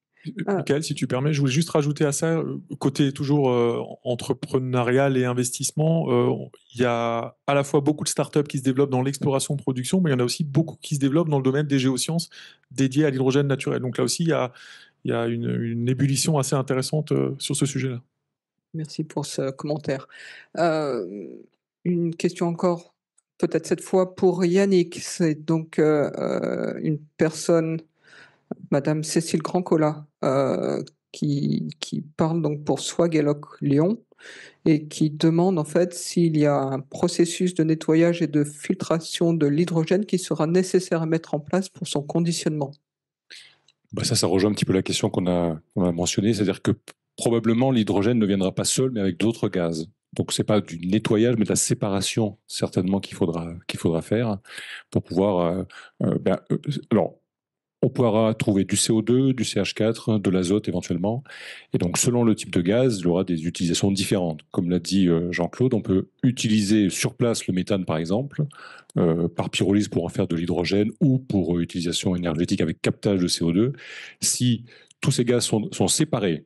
S5: Michael, si tu permets, je voulais juste rajouter à ça, côté toujours entrepreneurial et investissement, il y a à la fois beaucoup de startups qui se développent dans l'exploration-production, mais il y en a aussi beaucoup qui se développent dans le domaine des géosciences dédiées à l'hydrogène naturel. Donc là aussi, il y a une ébullition assez intéressante sur ce sujet-là.
S1: Merci pour ce commentaire. Une question encore, peut-être cette fois pour Yannick. C'est donc une personne, Madame Cécile Grandcola, qui parle donc pour Swag-Eloc Lyon et qui demande en fait s'il y a un processus de nettoyage et de filtration de l'hydrogène qui sera nécessaire à mettre en place pour son conditionnement.
S6: Ça rejoint un petit peu la question qu'on a mentionnée, c'est-à-dire que probablement l'hydrogène ne viendra pas seul, mais avec d'autres gaz. Donc c'est pas du nettoyage, mais de la séparation certainement qu'il faudra faire pour pouvoir. Alors, on pourra trouver du CO2, du CH4, de l'azote éventuellement. Et donc, selon le type de gaz, il y aura des utilisations différentes. Comme l'a dit Jean-Claude, on peut utiliser sur place le méthane, par exemple, par pyrolyse pour en faire de l'hydrogène ou pour utilisation énergétique avec captage de CO2. Si tous ces gaz sont séparés,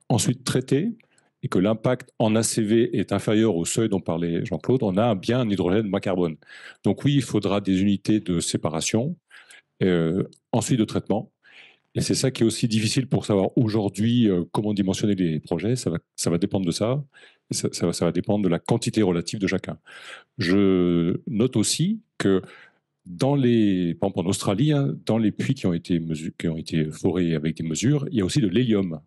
S6: ensuite traités, et que l'impact en ACV est inférieur au seuil dont parlait Jean-Claude, on a bien un hydrogène bas carbone. Donc oui, il faudra des unités de séparation, ensuite de traitement. Et c'est ça qui est aussi difficile pour savoir aujourd'hui comment dimensionner les projets. Ça va dépendre de ça. Et ça va dépendre de la quantité relative de chacun. Je note aussi que par exemple en Australie, dans les puits qui ont été forés avec des mesures, il y a aussi de l'hélium.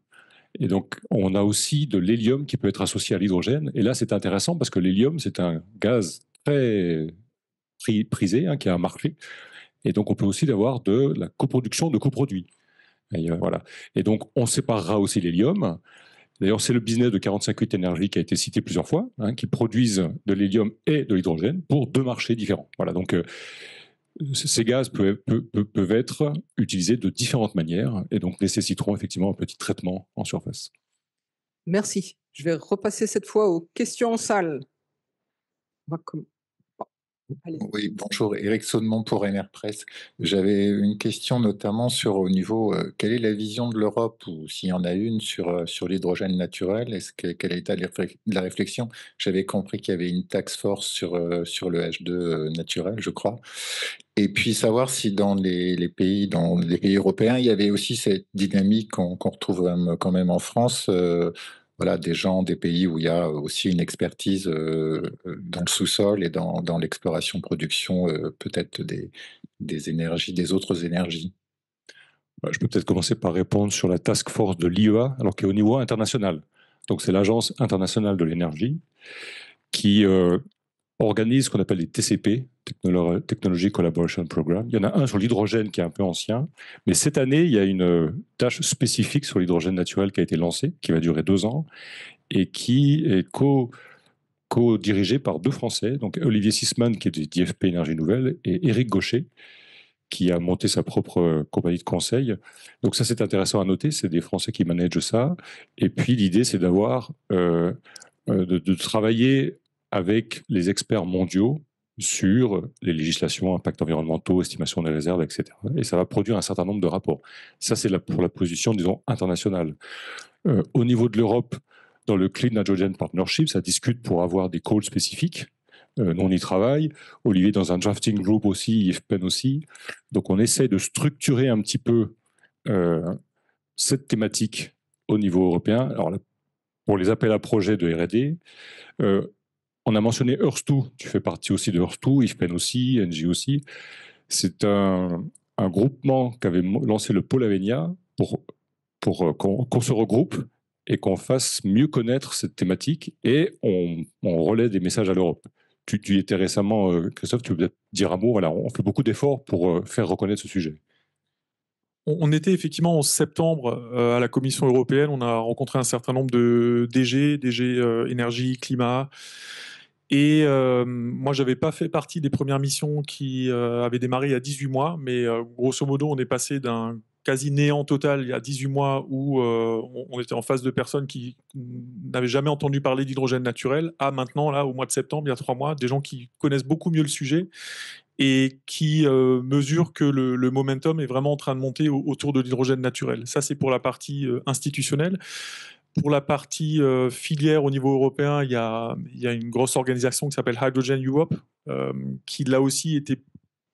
S6: Et donc, on a aussi de l'hélium qui peut être associé à l'hydrogène. Et là, c'est intéressant parce que l'hélium, c'est un gaz très prisé, qui a un marché. Et donc, on peut aussi avoir de la coproduction de coproduits. Voilà. Et donc, on séparera aussi l'hélium. D'ailleurs, c'est le business de 45-8 Énergie qui a été cité plusieurs fois, qui produisent de l'hélium et de l'hydrogène pour deux marchés différents. Voilà, donc ces gaz peuvent être utilisés de différentes manières et donc nécessiteront effectivement un petit traitement en surface.
S1: Merci. Je vais repasser cette fois aux questions en salle.
S9: Oui, bonjour, Éric Saunement pour NR Presse. J'avais une question notamment sur au niveau, quelle est la vision de l'Europe, ou s'il y en a une, sur l'hydrogène naturel? Quelle a été la réflexion? J'avais compris qu'il y avait une task force sur le H2 naturel, je crois. Et puis savoir si dans les pays européens, il y avait aussi cette dynamique qu'on retrouve quand même en France, voilà, des gens, des pays où il y a aussi une expertise dans le sous-sol et dans l'exploration-production, peut-être des énergies, des autres énergies.
S6: Je peux peut-être commencer par répondre sur la task force de l'IEA, alors qui est au niveau international. Donc c'est l'Agence internationale de l'énergie qui organise ce qu'on appelle les TCP, Technology Collaboration Program. Il y en a un sur l'hydrogène qui est un peu ancien, mais cette année, il y a une tâche spécifique sur l'hydrogène naturel qui a été lancée, qui va durer 2 ans, et qui est co-dirigée par 2 Français, donc Olivier Sisman, qui est d'IFP Énergie Nouvelle, et Éric Gaucher, qui a monté sa propre compagnie de conseil. Donc ça, c'est intéressant à noter, c'est des Français qui managent ça. Et puis l'idée, c'est d'avoir, de travailler avec les experts mondiaux sur les législations, impacts environnementaux, estimation des réserves, etc. Et ça va produire un certain nombre de rapports. Ça, c'est pour la position, disons, internationale. Au niveau de l'Europe, dans le Clean Hydrogen Partnership, ça discute pour avoir des calls spécifiques. Nous, on y travaille. Olivier, dans un drafting group aussi, IFPEN aussi. Donc, on essaie de structurer un petit peu cette thématique au niveau européen. Alors, pour les appels à projets de R&D, on a mentionné Earth2, tu fais partie aussi de Earth2, IFPEN aussi, NG aussi. C'est un groupement qu'avait lancé le Pôle Avenia pour qu'on se regroupe et qu'on fasse mieux connaître cette thématique et on relaie des messages à l'Europe. Tu y étais récemment, Christophe, tu veux peut-être dire un mot. Voilà, on fait beaucoup d'efforts pour faire reconnaître ce sujet.
S5: On était effectivement en septembre à la Commission européenne. On a rencontré un certain nombre de DG énergie, climat. Et moi, je n'avais pas fait partie des premières missions qui avaient démarré il y a 18 mois. Mais grosso modo, on est passé d'un quasi néant total il y a 18 mois où on était en face de personnes qui n'avaient jamais entendu parler d'hydrogène naturel à maintenant, là, au mois de septembre, il y a 3 mois, des gens qui connaissent beaucoup mieux le sujet et qui mesurent que le momentum est vraiment en train de monter autour de l'hydrogène naturel. Ça, c'est pour la partie institutionnelle. Pour la partie filière au niveau européen, il y a une grosse organisation qui s'appelle Hydrogen Europe, qui là aussi était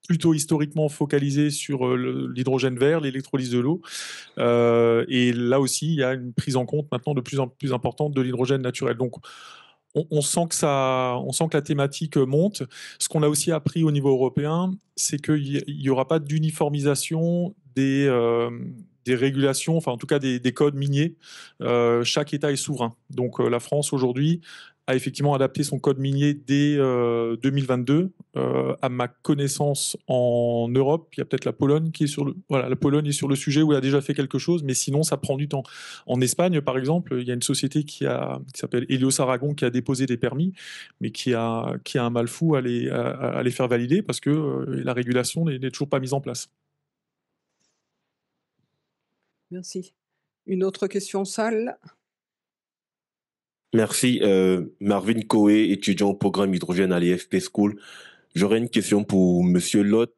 S5: plutôt historiquement focalisée sur l'hydrogène vert, l'électrolyse de l'eau. Et là aussi, il y a une prise en compte maintenant de plus en plus importante de l'hydrogène naturel. Donc, on sent que la thématique monte. Ce qu'on a aussi appris au niveau européen, c'est qu'il n'y aura pas d'uniformisation des régulations, enfin en tout cas des codes miniers. Chaque État est souverain. Donc la France aujourd'hui a effectivement adapté son code minier dès 2022. À ma connaissance, en Europe, il y a peut-être la Pologne qui est la Pologne est sur le sujet où elle a déjà fait quelque chose, mais sinon ça prend du temps. En Espagne, par exemple, il y a une société qui s'appelle Helios Aragon qui a déposé des permis, mais qui a un mal fou à les faire valider parce que la régulation n'est toujours pas mise en place.
S1: Merci. Une autre question en salle?
S10: Merci. Marvin Coé, étudiant au programme hydrogène à l'IFP School. J'aurais une question pour Monsieur Lott.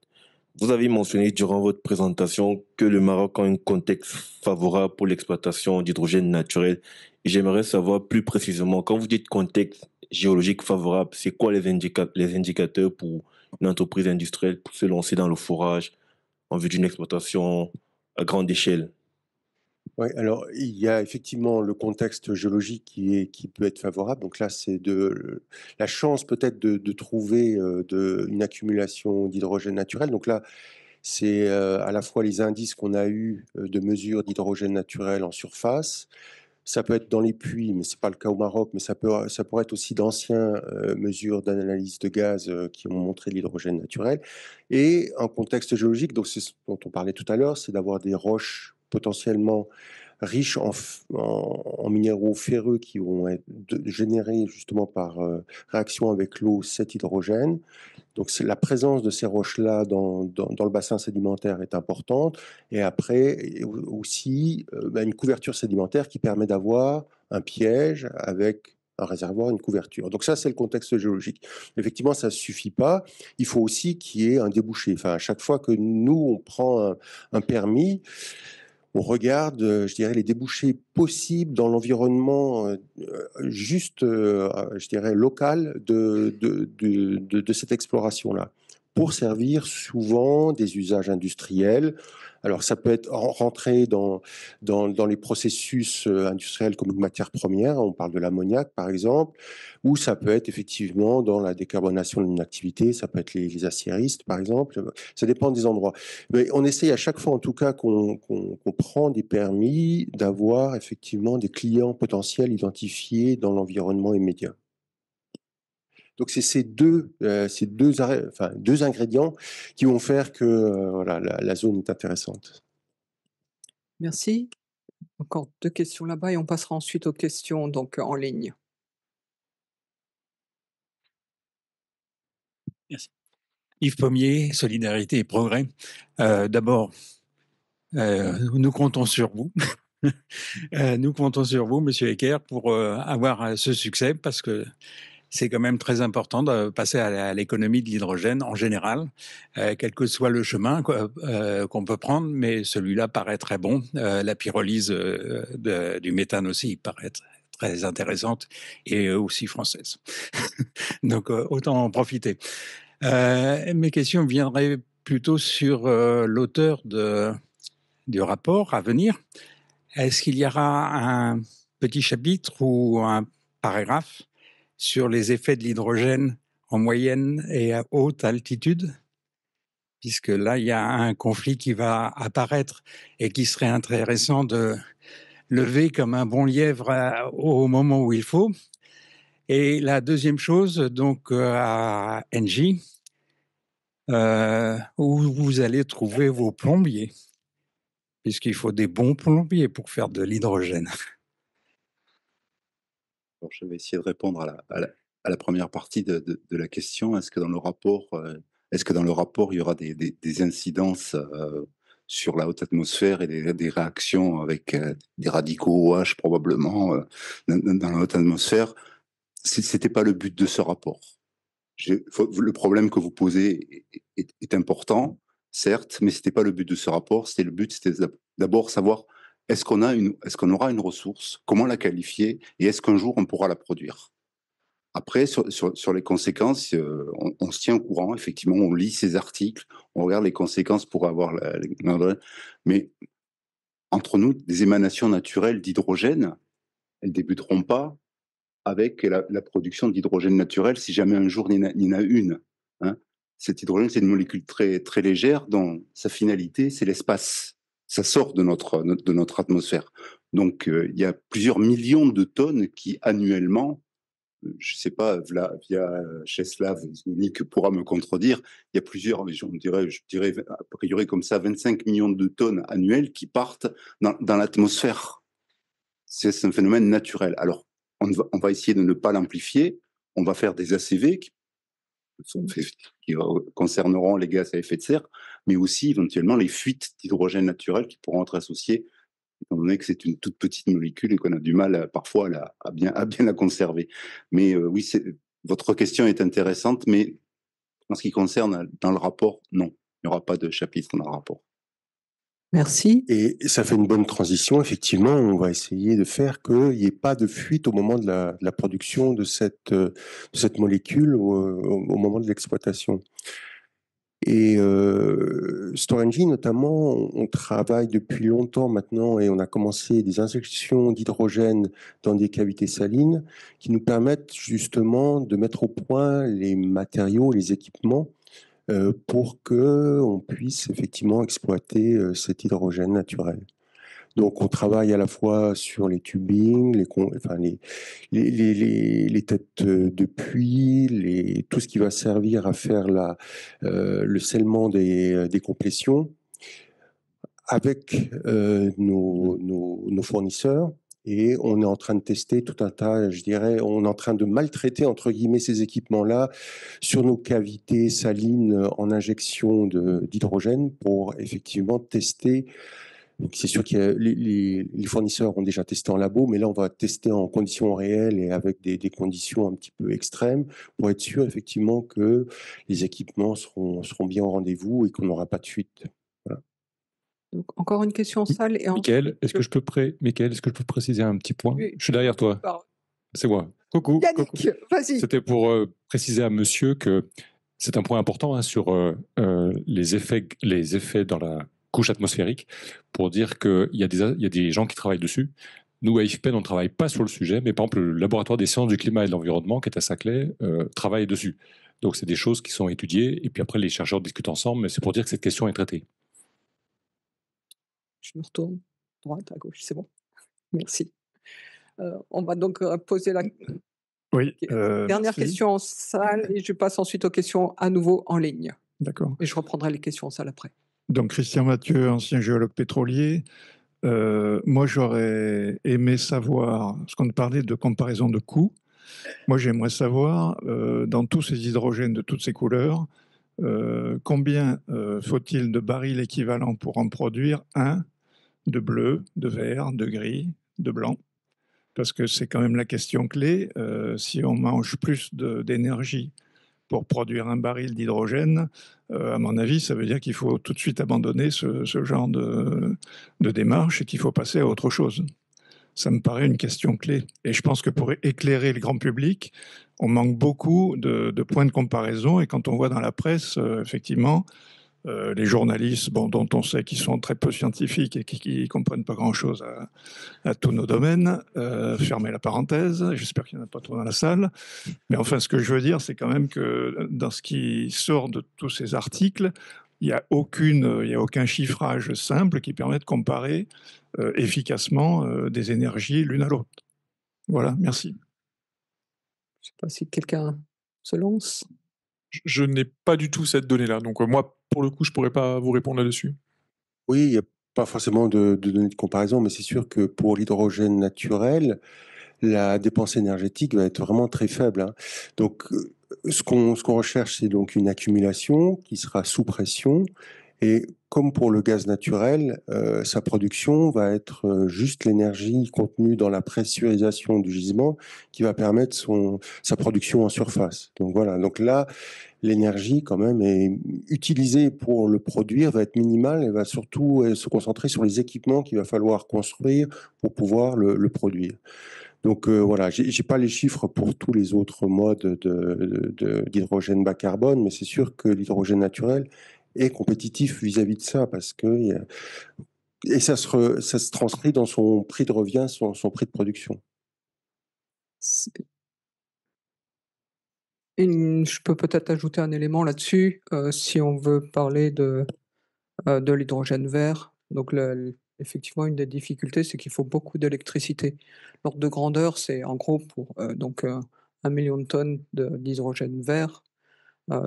S10: Vous avez mentionné durant votre présentation que le Maroc a un contexte favorable pour l'exploitation d'hydrogène naturel. Et j'aimerais savoir plus précisément, quand vous dites contexte géologique favorable, c'est quoi les indicateurs pour une entreprise industrielle pour se lancer dans le forage en vue d'une exploitation à grande échelle?
S4: Oui, alors il y a effectivement le contexte géologique qui peut être favorable. Donc là, c'est la chance peut-être de trouver une accumulation d'hydrogène naturel. Donc là, c'est à la fois les indices qu'on a eus de mesure d'hydrogène naturel en surface. Ça peut être dans les puits, mais ce n'est pas le cas au Maroc, mais ça pourrait être aussi d'anciens mesures d'analyse de gaz qui ont montré l'hydrogène naturel. Et un contexte géologique, donc c'est ce dont on parlait tout à l'heure, c'est d'avoir des roches potentiellement riches en minéraux ferreux qui vont être générés justement par réaction avec l'eau, cet hydrogène. Donc la présence de ces roches-là dans le bassin sédimentaire est importante. Et après, aussi, une couverture sédimentaire qui permet d'avoir un piège avec un réservoir, une couverture. Donc ça, c'est le contexte géologique. Effectivement, ça ne suffit pas. Il faut aussi qu'il y ait un débouché. Enfin, à chaque fois que nous, on prend un permis, on regarde, je dirais, les débouchés possibles dans l'environnement juste, je dirais, local de cette exploration-là, pour servir souvent des usages industriels. Alors, ça peut être rentré dans les processus industriels comme une matière première, on parle de l'ammoniac par exemple, ou ça peut être effectivement dans la décarbonation d'une activité, ça peut être les aciéristes par exemple, ça dépend des endroits. Mais on essaye à chaque fois en tout cas qu'on prend des permis d'avoir effectivement des clients potentiels identifiés dans l'environnement immédiat. Donc c'est ces deux ingrédients qui vont faire que voilà, la zone est intéressante.
S1: Merci. Encore 2 questions là-bas et on passera ensuite aux questions donc en ligne.
S11: Merci. Yves Pommier, Solidarité et Progrès. D'abord, nous comptons sur vous. Nous comptons sur vous, Monsieur Ecker, pour avoir ce succès, parce que c'est quand même très important de passer à l'économie de l'hydrogène en général, quel que soit le chemin qu'on peut prendre, mais celui-là paraît très bon. La pyrolyse du méthane aussi paraît très intéressante et aussi française. Donc autant en profiter. Mes questions viendraient plutôt sur l'auteur du rapport à venir. Est-ce qu'il y aura un petit chapitre ou un paragraphe sur les effets de l'hydrogène en moyenne et à haute altitude? Puisque là, il y a un conflit qui va apparaître et qui serait intéressant de lever comme un bon lièvre au moment où il faut. Et la deuxième chose, donc à Engie, où vous allez trouver vos plombiers, puisqu'il faut des bons plombiers pour faire de l'hydrogène.
S3: Alors, je vais essayer de répondre à la première partie de la question. Est-ce que dans le rapport, il y aura des incidences sur la haute atmosphère et des réactions avec des radicaux OH probablement dans la haute atmosphère? C'était pas le but de ce rapport. Le problème que vous posez est important, certes, mais c'était pas le but de ce rapport. C'était d'abord savoir est-ce qu'on aura une ressource, comment la qualifier et est-ce qu'un jour on pourra la produire. Après, sur les conséquences, on se tient au courant. Effectivement, on lit ces articles, on regarde les conséquences pour avoir mais entre nous, des émanations naturelles d'hydrogène, elles débuteront pas avec la production d'hydrogène naturel si jamais un jour il y en a une. Hein. Cet hydrogène, c'est une molécule très, très légère dont sa finalité, c'est l'espace. Ça sort de notre atmosphère. Donc, il y a plusieurs millions de tonnes qui, annuellement, je ne sais pas, via Cheslav, Nick pourra me contredire, il y a plusieurs, je dirais a priori comme ça, 25 millions de tonnes annuelles qui partent dans l'atmosphère. C'est un phénomène naturel. Alors, on va essayer de ne pas l'amplifier. On va faire des ACV qui concerneront les gaz à effet de serre, mais aussi éventuellement les fuites d'hydrogène naturel qui pourront être associées, étant donné que c'est une toute petite molécule et qu'on a du mal parfois à bien la conserver. Mais oui, votre question est intéressante, mais en ce qui concerne dans le rapport, non, il n'y aura pas de chapitre dans le rapport.
S1: Merci.
S4: Et ça fait une bonne transition. Effectivement, on va essayer de faire qu'il n'y ait pas de fuite au moment de la production de cette molécule au moment de l'exploitation. Et Storengy, notamment, on travaille depuis longtemps maintenant et on a commencé des injections d'hydrogène dans des cavités salines qui nous permettent justement de mettre au point les matériaux, les équipements pour qu'on puisse effectivement exploiter cet hydrogène naturel. Donc, on travaille à la fois sur les tubings, les têtes de puits, tout ce qui va servir à faire le scellement des complétions. avec nos fournisseurs. Et on est en train de tester tout un tas, je dirais, on est en train de maltraiter, entre guillemets, ces équipements-là sur nos cavités salines en injection d'hydrogène pour effectivement tester. Donc c'est sûr que les fournisseurs ont déjà testé en labo, mais là on va tester en conditions réelles et avec des conditions un petit peu extrêmes pour être sûr effectivement que les équipements seront bien au rendez-vous et qu'on n'aura pas de fuite. Voilà.
S1: Donc, encore une question en salle. Et
S6: Michael, est-ce que je peux préciser un petit point?
S1: Oui.
S6: Je suis derrière toi. C'est moi. Coucou.
S1: Yannick, vas-y.
S6: C'était pour préciser à monsieur que c'est un point important hein, sur les effets dans la couche atmosphérique, pour dire qu'il y a des gens qui travaillent dessus. Nous, à IFPEN, on ne travaille pas sur le sujet, mais par exemple, le laboratoire des sciences du climat et de l'environnement, qui est à Saclay, travaille dessus. Donc, c'est des choses qui sont étudiées, et puis après, les chercheurs discutent ensemble, mais c'est pour dire que cette question est traitée.
S1: Je me retourne, droite, à gauche, c'est bon. Merci. On va donc poser la dernière question en salle, et je passe ensuite aux questions à nouveau en ligne.
S12: D'accord.
S1: Et je reprendrai les questions en salle après.
S12: Donc, Christian Mathieu, ancien géologue pétrolier. Moi, j'aurais aimé savoir, parce qu'on parlait de comparaison de coûts, moi, j'aimerais savoir, dans tous ces hydrogènes de toutes ces couleurs, combien faut-il de barils équivalents pour en produire un de bleu, de vert, de gris, de blanc? Parce que c'est quand même la question clé. Si on mange plus d'énergie pour produire un baril d'hydrogène, à mon avis, ça veut dire qu'il faut tout de suite abandonner ce genre de démarche et qu'il faut passer à autre chose. Ça me paraît une question clé. Et je pense que pour éclairer le grand public, on manque beaucoup de points de comparaison. Et quand on voit dans la presse, effectivement, les journalistes, dont on sait qu'ils sont très peu scientifiques et qui ne comprennent pas grand-chose à tous nos domaines, fermez la parenthèse, j'espère qu'il n'y en a pas trop dans la salle, mais enfin ce que je veux dire, c'est quand même que dans ce qui sort de tous ces articles, il n'y a aucun chiffrage simple qui permet de comparer efficacement des énergies l'une à l'autre. Voilà, merci.
S1: Je ne sais pas si quelqu'un se lance.
S5: Je n'ai pas du tout cette donnée-là. Donc, moi, pour le coup, je ne pourrais pas vous répondre là-dessus.
S4: Oui, il n'y a pas forcément de données de comparaison, mais c'est sûr que pour l'hydrogène naturel, la dépense énergétique va être vraiment très faible. Hein. Donc, ce qu'on recherche, c'est donc une accumulation qui sera sous pression. Et comme pour le gaz naturel, sa production va être juste l'énergie contenue dans la pressurisation du gisement qui va permettre sa production en surface. Donc voilà, donc là, l'énergie quand même est utilisée pour le produire, va être minimale et va surtout se concentrer sur les équipements qu'il va falloir construire pour pouvoir le produire. Donc voilà, j'ai pas les chiffres pour tous les autres modes d'hydrogène bas carbone, mais c'est sûr que l'hydrogène naturel est compétitif vis-à-vis de ça, parce que et ça se transcrit dans son prix de revient, son prix de production.
S1: Je peux peut-être ajouter un élément là-dessus, si on veut parler de l'hydrogène vert. Donc effectivement, une des difficultés, c'est qu'il faut beaucoup d'électricité. L'ordre de grandeur, c'est en gros pour 1 million de tonnes d'hydrogène vert,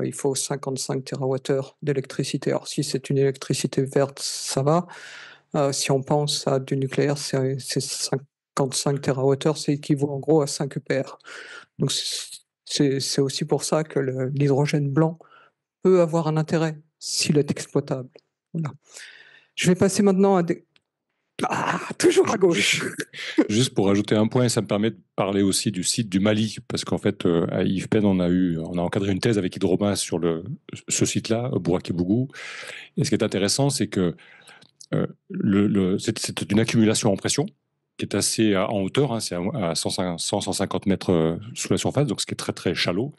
S1: il faut 55 TWh d'électricité. Alors si c'est une électricité verte, ça va. Si on pense à du nucléaire, c'est 55 TWh, c'est équivaut en gros à 5 EPR. Donc c'est aussi pour ça que l'hydrogène blanc peut avoir un intérêt s'il est exploitable. Voilà. Je vais passer maintenant à des... toujours à gauche.
S6: Juste pour ajouter un point, ça me permet de parler aussi du site du Mali, parce qu'en fait, à IFPEN, on a encadré une thèse avec Hydromas sur ce site-là, Bouraké-Bougou. Et ce qui est intéressant, c'est que c'est une accumulation en pression qui est assez en hauteur, hein, c'est à 150 mètres sous la surface, donc ce qui est très très shallow.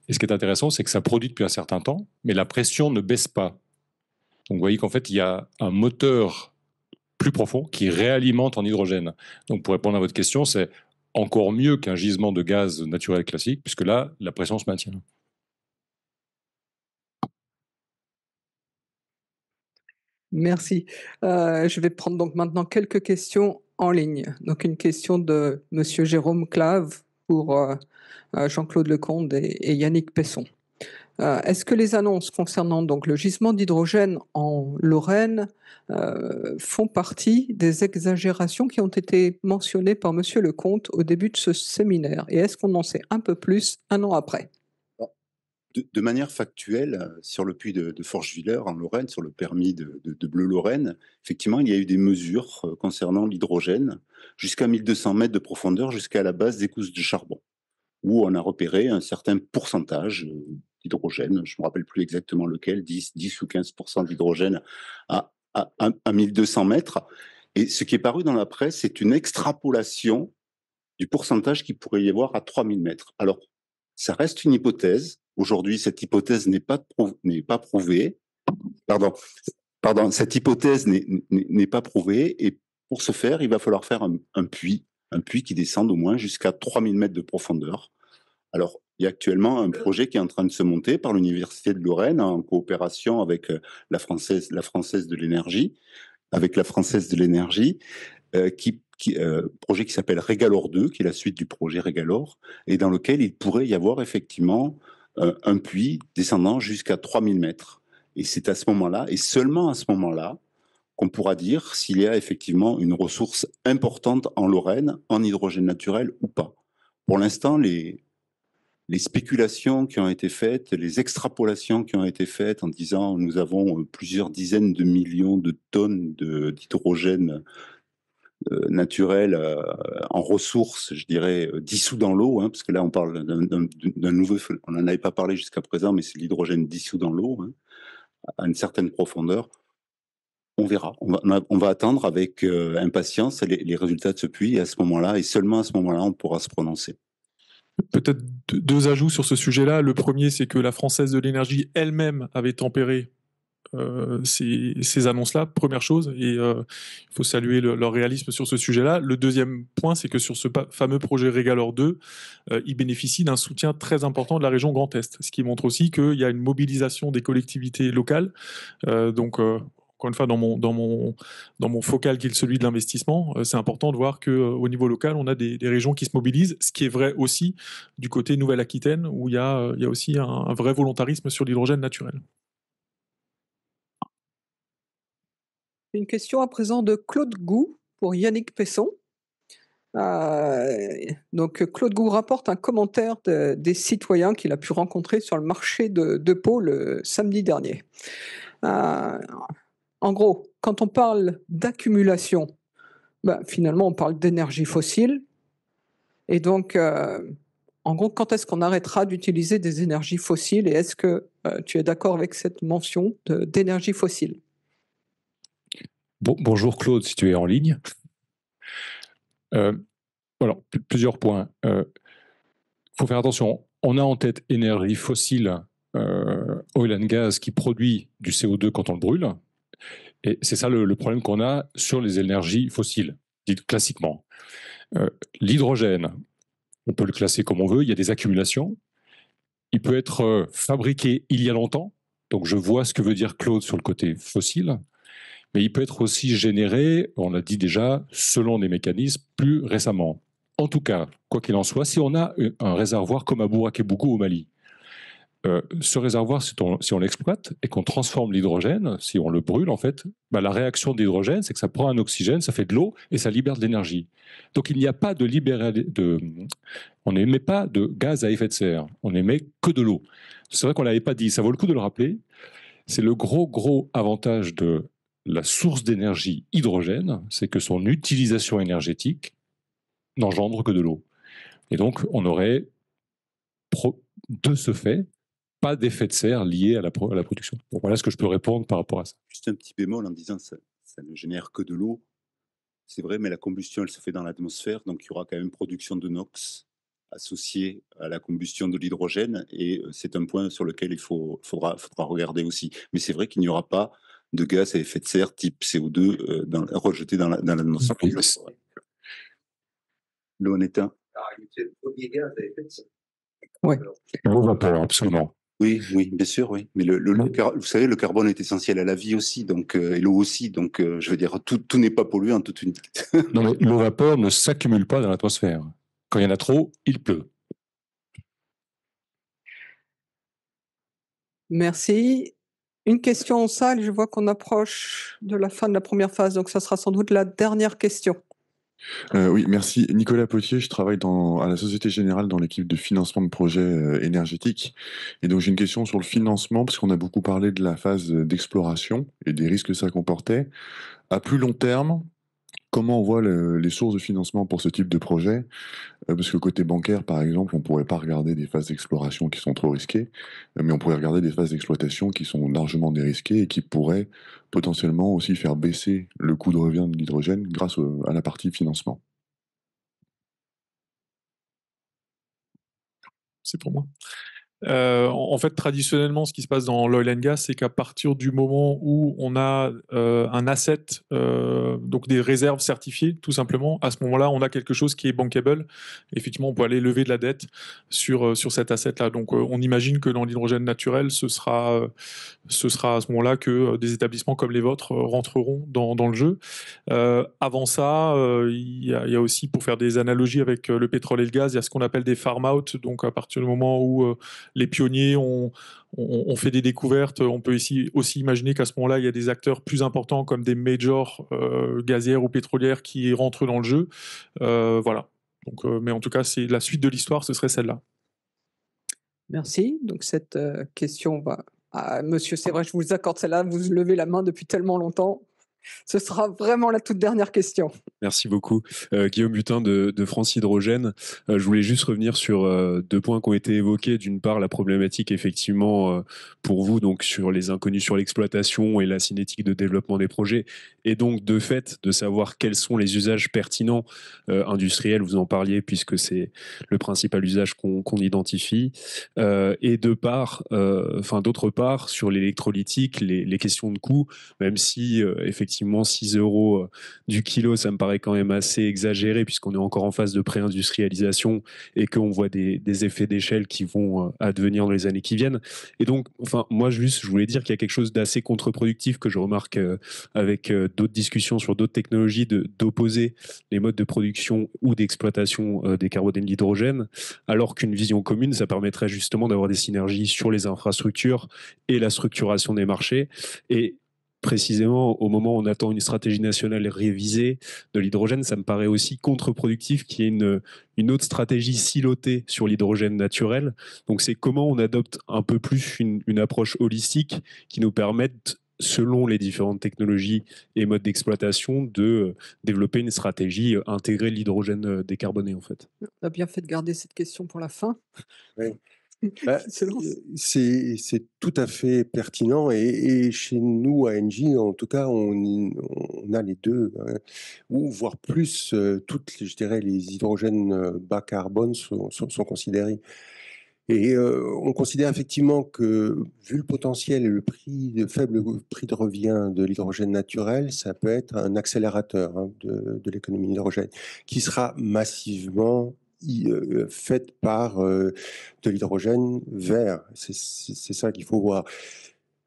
S6: Et ce qui est intéressant, c'est que ça produit depuis un certain temps, mais la pression ne baisse pas. Donc vous voyez qu'en fait, il y a un moteur plus profond qui réalimente en hydrogène. Donc pour répondre à votre question, c'est encore mieux qu'un gisement de gaz naturel classique, puisque là, la pression se maintient.
S1: Merci. Je vais prendre donc maintenant quelques questions en ligne. Donc une question de Monsieur Jérôme Clave pour Jean-Claude Lecomte et Yannick Pesson. Est-ce que les annonces concernant donc le gisement d'hydrogène en Lorraine font partie des exagérations qui ont été mentionnées par Monsieur Lecomte au début de ce séminaire? Et est-ce qu'on en sait un peu plus un an après?
S3: De manière factuelle, sur le puits de Forchevillers en Lorraine, sur le permis de Bleu-Lorraine, effectivement, il y a eu des mesures concernant l'hydrogène jusqu'à 1200 mètres de profondeur, jusqu'à la base des couches de charbon, où on a repéré un certain pourcentage d'hydrogène, je ne me rappelle plus exactement lequel, 10 ou 15% d'hydrogène à 1200 mètres. Et ce qui est paru dans la presse, c'est une extrapolation du pourcentage qu'il pourrait y avoir à 3000 mètres. Alors, ça reste une hypothèse. Aujourd'hui, cette hypothèse n'est pas prouvée. Pardon, cette hypothèse n'est pas prouvée. Et pour ce faire, il va falloir faire un puits qui descende au moins jusqu'à 3000 mètres de profondeur. Alors, il y a actuellement un projet qui est en train de se monter par l'Université de Lorraine en coopération avec la Française de l'énergie, projet qui s'appelle Régalore 2, qui est la suite du projet Régalore, et dans lequel il pourrait y avoir effectivement un puits descendant jusqu'à 3000 mètres. Et c'est à ce moment-là, et seulement à ce moment-là, qu'on pourra dire s'il y a effectivement une ressource importante en Lorraine, en hydrogène naturel ou pas. Pour l'instant, les spéculations qui ont été faites, les extrapolations qui ont été faites en disant nous avons plusieurs dizaines de millions de tonnes d'hydrogène naturel en ressources, je dirais, dissous dans l'eau, hein, parce que là on parle d'un nouveau, on n'en avait pas parlé jusqu'à présent, mais c'est l'hydrogène dissous dans l'eau, hein, à une certaine profondeur. On verra, on va attendre avec impatience les résultats de ce puits, et à ce moment-là, et seulement à ce moment-là, on pourra se prononcer.
S5: Peut-être deux ajouts sur ce sujet-là. Le premier, c'est que la Française de l'énergie elle-même avait tempéré ces annonces-là, première chose, et il faut saluer leur réalisme sur ce sujet-là. Le deuxième point, c'est que sur ce fameux projet Régalore 2, il bénéficie d'un soutien très important de la région Grand Est, ce qui montre aussi qu'il y a une mobilisation des collectivités locales. Encore une fois, dans mon focal qui est celui de l'investissement, c'est important de voir qu'au niveau local, on a des régions qui se mobilisent, ce qui est vrai aussi du côté Nouvelle-Aquitaine, où il y a aussi un vrai volontarisme sur l'hydrogène naturel.
S1: Une question à présent de Claude Gou pour Yannick Pesson. Donc Claude Gou rapporte un commentaire des citoyens qu'il a pu rencontrer sur le marché de Pau le samedi dernier. En gros, quand on parle d'accumulation, finalement on parle d'énergie fossile. Et donc, en gros, quand est-ce qu'on arrêtera d'utiliser des énergies fossiles, et est-ce que tu es d'accord avec cette mention d'énergie fossile?
S6: Bonjour Claude, si tu es en ligne. Alors, plusieurs points. Faut faire attention. On a en tête énergie fossile, oil and gas, qui produit du CO2 quand on le brûle. Et c'est ça le problème qu'on a sur les énergies fossiles, dites classiquement. L'hydrogène, on peut le classer comme on veut, il y a des accumulations. Il peut être fabriqué il y a longtemps. Donc je vois ce que veut dire Claude sur le côté fossile. Mais il peut être aussi généré, on l'a dit déjà, selon des mécanismes plus récemment. En tout cas, quoi qu'il en soit, si on a un réservoir comme à Bourakébougou au Mali, ce réservoir, si on l'exploite et qu'on transforme l'hydrogène, si on le brûle en fait, la réaction d'hydrogène, c'est que ça prend un oxygène, ça fait de l'eau et ça libère de l'énergie. Donc il n'y a pas on n'émet pas de gaz à effet de serre, on n'émet que de l'eau. C'est vrai qu'on ne l'avait pas dit, ça vaut le coup de le rappeler. C'est le gros avantage de la source d'énergie hydrogène, c'est que son utilisation énergétique n'engendre que de l'eau. Et donc, on aurait, de ce fait, pas d'effet de serre lié à la production. Donc, voilà ce que je peux répondre par rapport à ça.
S3: Juste un petit bémol en disant que ça ne génère que de l'eau. C'est vrai, mais la combustion, elle se fait dans l'atmosphère, donc il y aura quand même production de NOx associée à la combustion de l'hydrogène, et c'est un point sur lequel il faudra regarder aussi. Mais c'est vrai qu'il n'y aura pas de gaz à effet de serre type CO2 rejeté dans l'atmosphère. L'eau en est un.
S13: C'est le premier gaz à effet de serre.
S1: Oui.
S6: L'eau vapeur, absolument.
S3: Oui, bien sûr, oui. Mais vous savez, le carbone est essentiel à la vie aussi, donc, et l'eau aussi. Donc, je veux dire, tout n'est pas pollué en toute unité.
S6: Non, mais l'eau vapeur ne s'accumule pas dans l'atmosphère. Quand il y en a trop, il pleut.
S1: Merci. Une question en salle, je vois qu'on approche de la fin de la première phase, donc ça sera sans doute la dernière question.
S14: Oui, merci. Nicolas Potier, je travaille à la Société Générale dans l'équipe de financement de projets énergétiques. Et donc j'ai une question sur le financement, parce qu'on a beaucoup parlé de la phase d'exploration et des risques que ça comportait. À plus long terme, comment on voit les sources de financement pour ce type de projet? Parce que côté bancaire, par exemple, on ne pourrait pas regarder des phases d'exploration qui sont trop risquées, mais on pourrait regarder des phases d'exploitation qui sont largement dérisquées et qui pourraient potentiellement aussi faire baisser le coût de revient de l'hydrogène grâce à la partie financement.
S5: C'est pour moi. En fait, traditionnellement, ce qui se passe dans l'oil and gas, c'est qu'à partir du moment où on a un asset, donc des réserves certifiées, tout simplement, à ce moment-là, on a quelque chose qui est bankable. Effectivement, on peut aller lever de la dette sur cet asset-là. Donc, on imagine que dans l'hydrogène naturel, ce sera à ce moment-là que des établissements comme les vôtres rentreront dans le jeu. Avant ça, il y a aussi, pour faire des analogies avec le pétrole et le gaz, il y a ce qu'on appelle des farm-out. Donc, à partir du moment où les pionniers ont fait des découvertes, on peut aussi imaginer qu'à ce moment-là, il y a des acteurs plus importants comme des majors gazières ou pétrolières qui rentrent dans le jeu. Voilà. Donc, mais en tout cas, c'est la suite de l'histoire, ce serait celle-là.
S1: Merci. Donc cette question va à Monsieur. C'est vrai, je vous accorde celle-là. Vous levez la main depuis tellement longtemps. Ce sera vraiment la toute dernière question.
S15: Merci beaucoup. Guillaume Butin de France Hydrogène. Je voulais juste revenir sur deux points qui ont été évoqués. D'une part, la problématique, effectivement, pour vous, donc sur les inconnus sur l'exploitation et la cinétique de développement des projets. Et donc, de fait, de savoir quels sont les usages pertinents industriels, vous en parliez, puisque c'est le principal usage qu'on identifie. Et d'autre part, sur l'électrolytique, les questions de coût, même si, effectivement, 6 € du kilo, ça me paraît quand même assez exagéré puisqu'on est encore en phase de pré-industrialisation et qu'on voit des effets d'échelle qui vont advenir dans les années qui viennent. Et donc, moi, je voulais dire qu'il y a quelque chose d'assez contre-productif que je remarque avec d'autres discussions sur d'autres technologies d'opposer les modes de production ou d'exploitation décarbonée de l'hydrogène, alors qu'une vision commune, ça permettrait justement d'avoir des synergies sur les infrastructures et la structuration des marchés. Et précisément, au moment où on attend une stratégie nationale révisée de l'hydrogène, ça me paraît aussi contre-productif qu'il y ait une autre stratégie silotée sur l'hydrogène naturel. Donc, c'est comment on adopte un peu plus une approche holistique qui nous permette, selon les différentes technologies et modes d'exploitation, de développer une stratégie intégrée de l'hydrogène décarboné, en fait.
S1: On a bien fait de garder cette question pour la fin.
S4: Oui. C'est tout à fait pertinent et chez nous à Engie, en tout cas, on a les deux, hein, ou voire plus, je dirais, les hydrogènes bas carbone sont considérés. Et on considère effectivement que, vu le potentiel et le faible prix de revient de l'hydrogène naturel, ça peut être un accélérateur de l'économie de l'hydrogène, qui sera massivement faite par de l'hydrogène vert. C'est ça qu'il faut voir.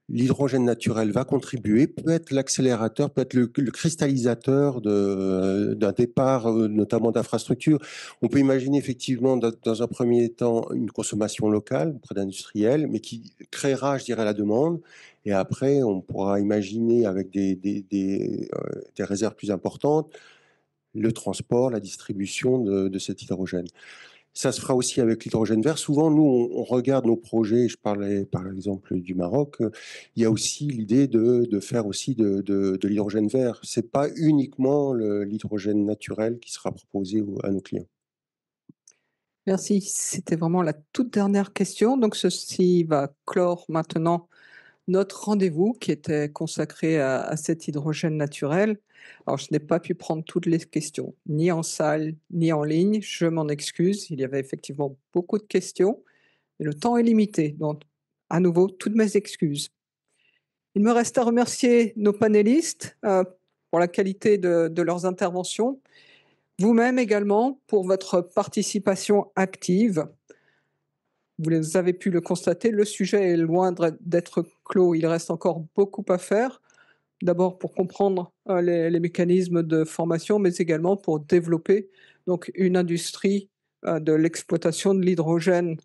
S4: L'hydrogène naturel va contribuer, peut être l'accélérateur, peut être le cristallisateur d'un départ, notamment d'infrastructures. On peut imaginer effectivement, dans un premier temps, une consommation locale auprès d'industriels, mais qui créera, je dirais, la demande. Et après, on pourra imaginer, avec des réserves plus importantes, le transport, la distribution de cet hydrogène. Ça se fera aussi avec l'hydrogène vert. Souvent, nous, on regarde nos projets. Je parlais par exemple du Maroc. Il y a aussi l'idée de faire aussi de l'hydrogène vert. Ce n'est pas uniquement l'hydrogène naturel qui sera proposé à nos clients.
S1: Merci. C'était vraiment la toute dernière question. Donc, ceci va clore maintenant notre rendez-vous qui était consacré à cet hydrogène naturel. Alors, je n'ai pas pu prendre toutes les questions, ni en salle, ni en ligne. Je m'en excuse. Il y avait effectivement beaucoup de questions, et le temps est limité. Donc, à nouveau, toutes mes excuses. Il me reste à remercier nos panélistes pour la qualité de leurs interventions, vous-même également pour votre participation active. Vous avez pu le constater, le sujet est loin d'être clos. Il reste encore beaucoup à faire. D'abord pour comprendre les mécanismes de formation, mais également pour développer donc une industrie de l'exploitation de l'hydrogène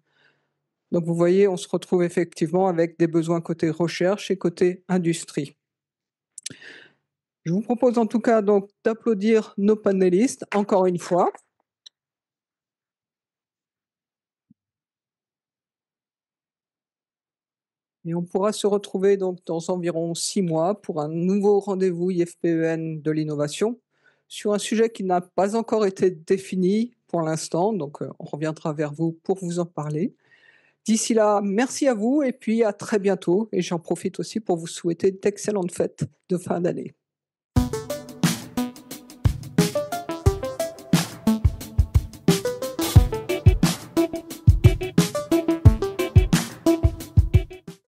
S1: Donc vous voyez, on se retrouve effectivement avec des besoins côté recherche et côté industrie. Je vous propose en tout cas donc d'applaudir nos panélistes encore une fois. Et on pourra se retrouver donc dans environ 6 mois pour un nouveau rendez-vous IFPEN de l'innovation sur un sujet qui n'a pas encore été défini pour l'instant. Donc on reviendra vers vous pour vous en parler. D'ici là, merci à vous et puis à très bientôt. Et j'en profite aussi pour vous souhaiter d'excellentes fêtes de fin d'année.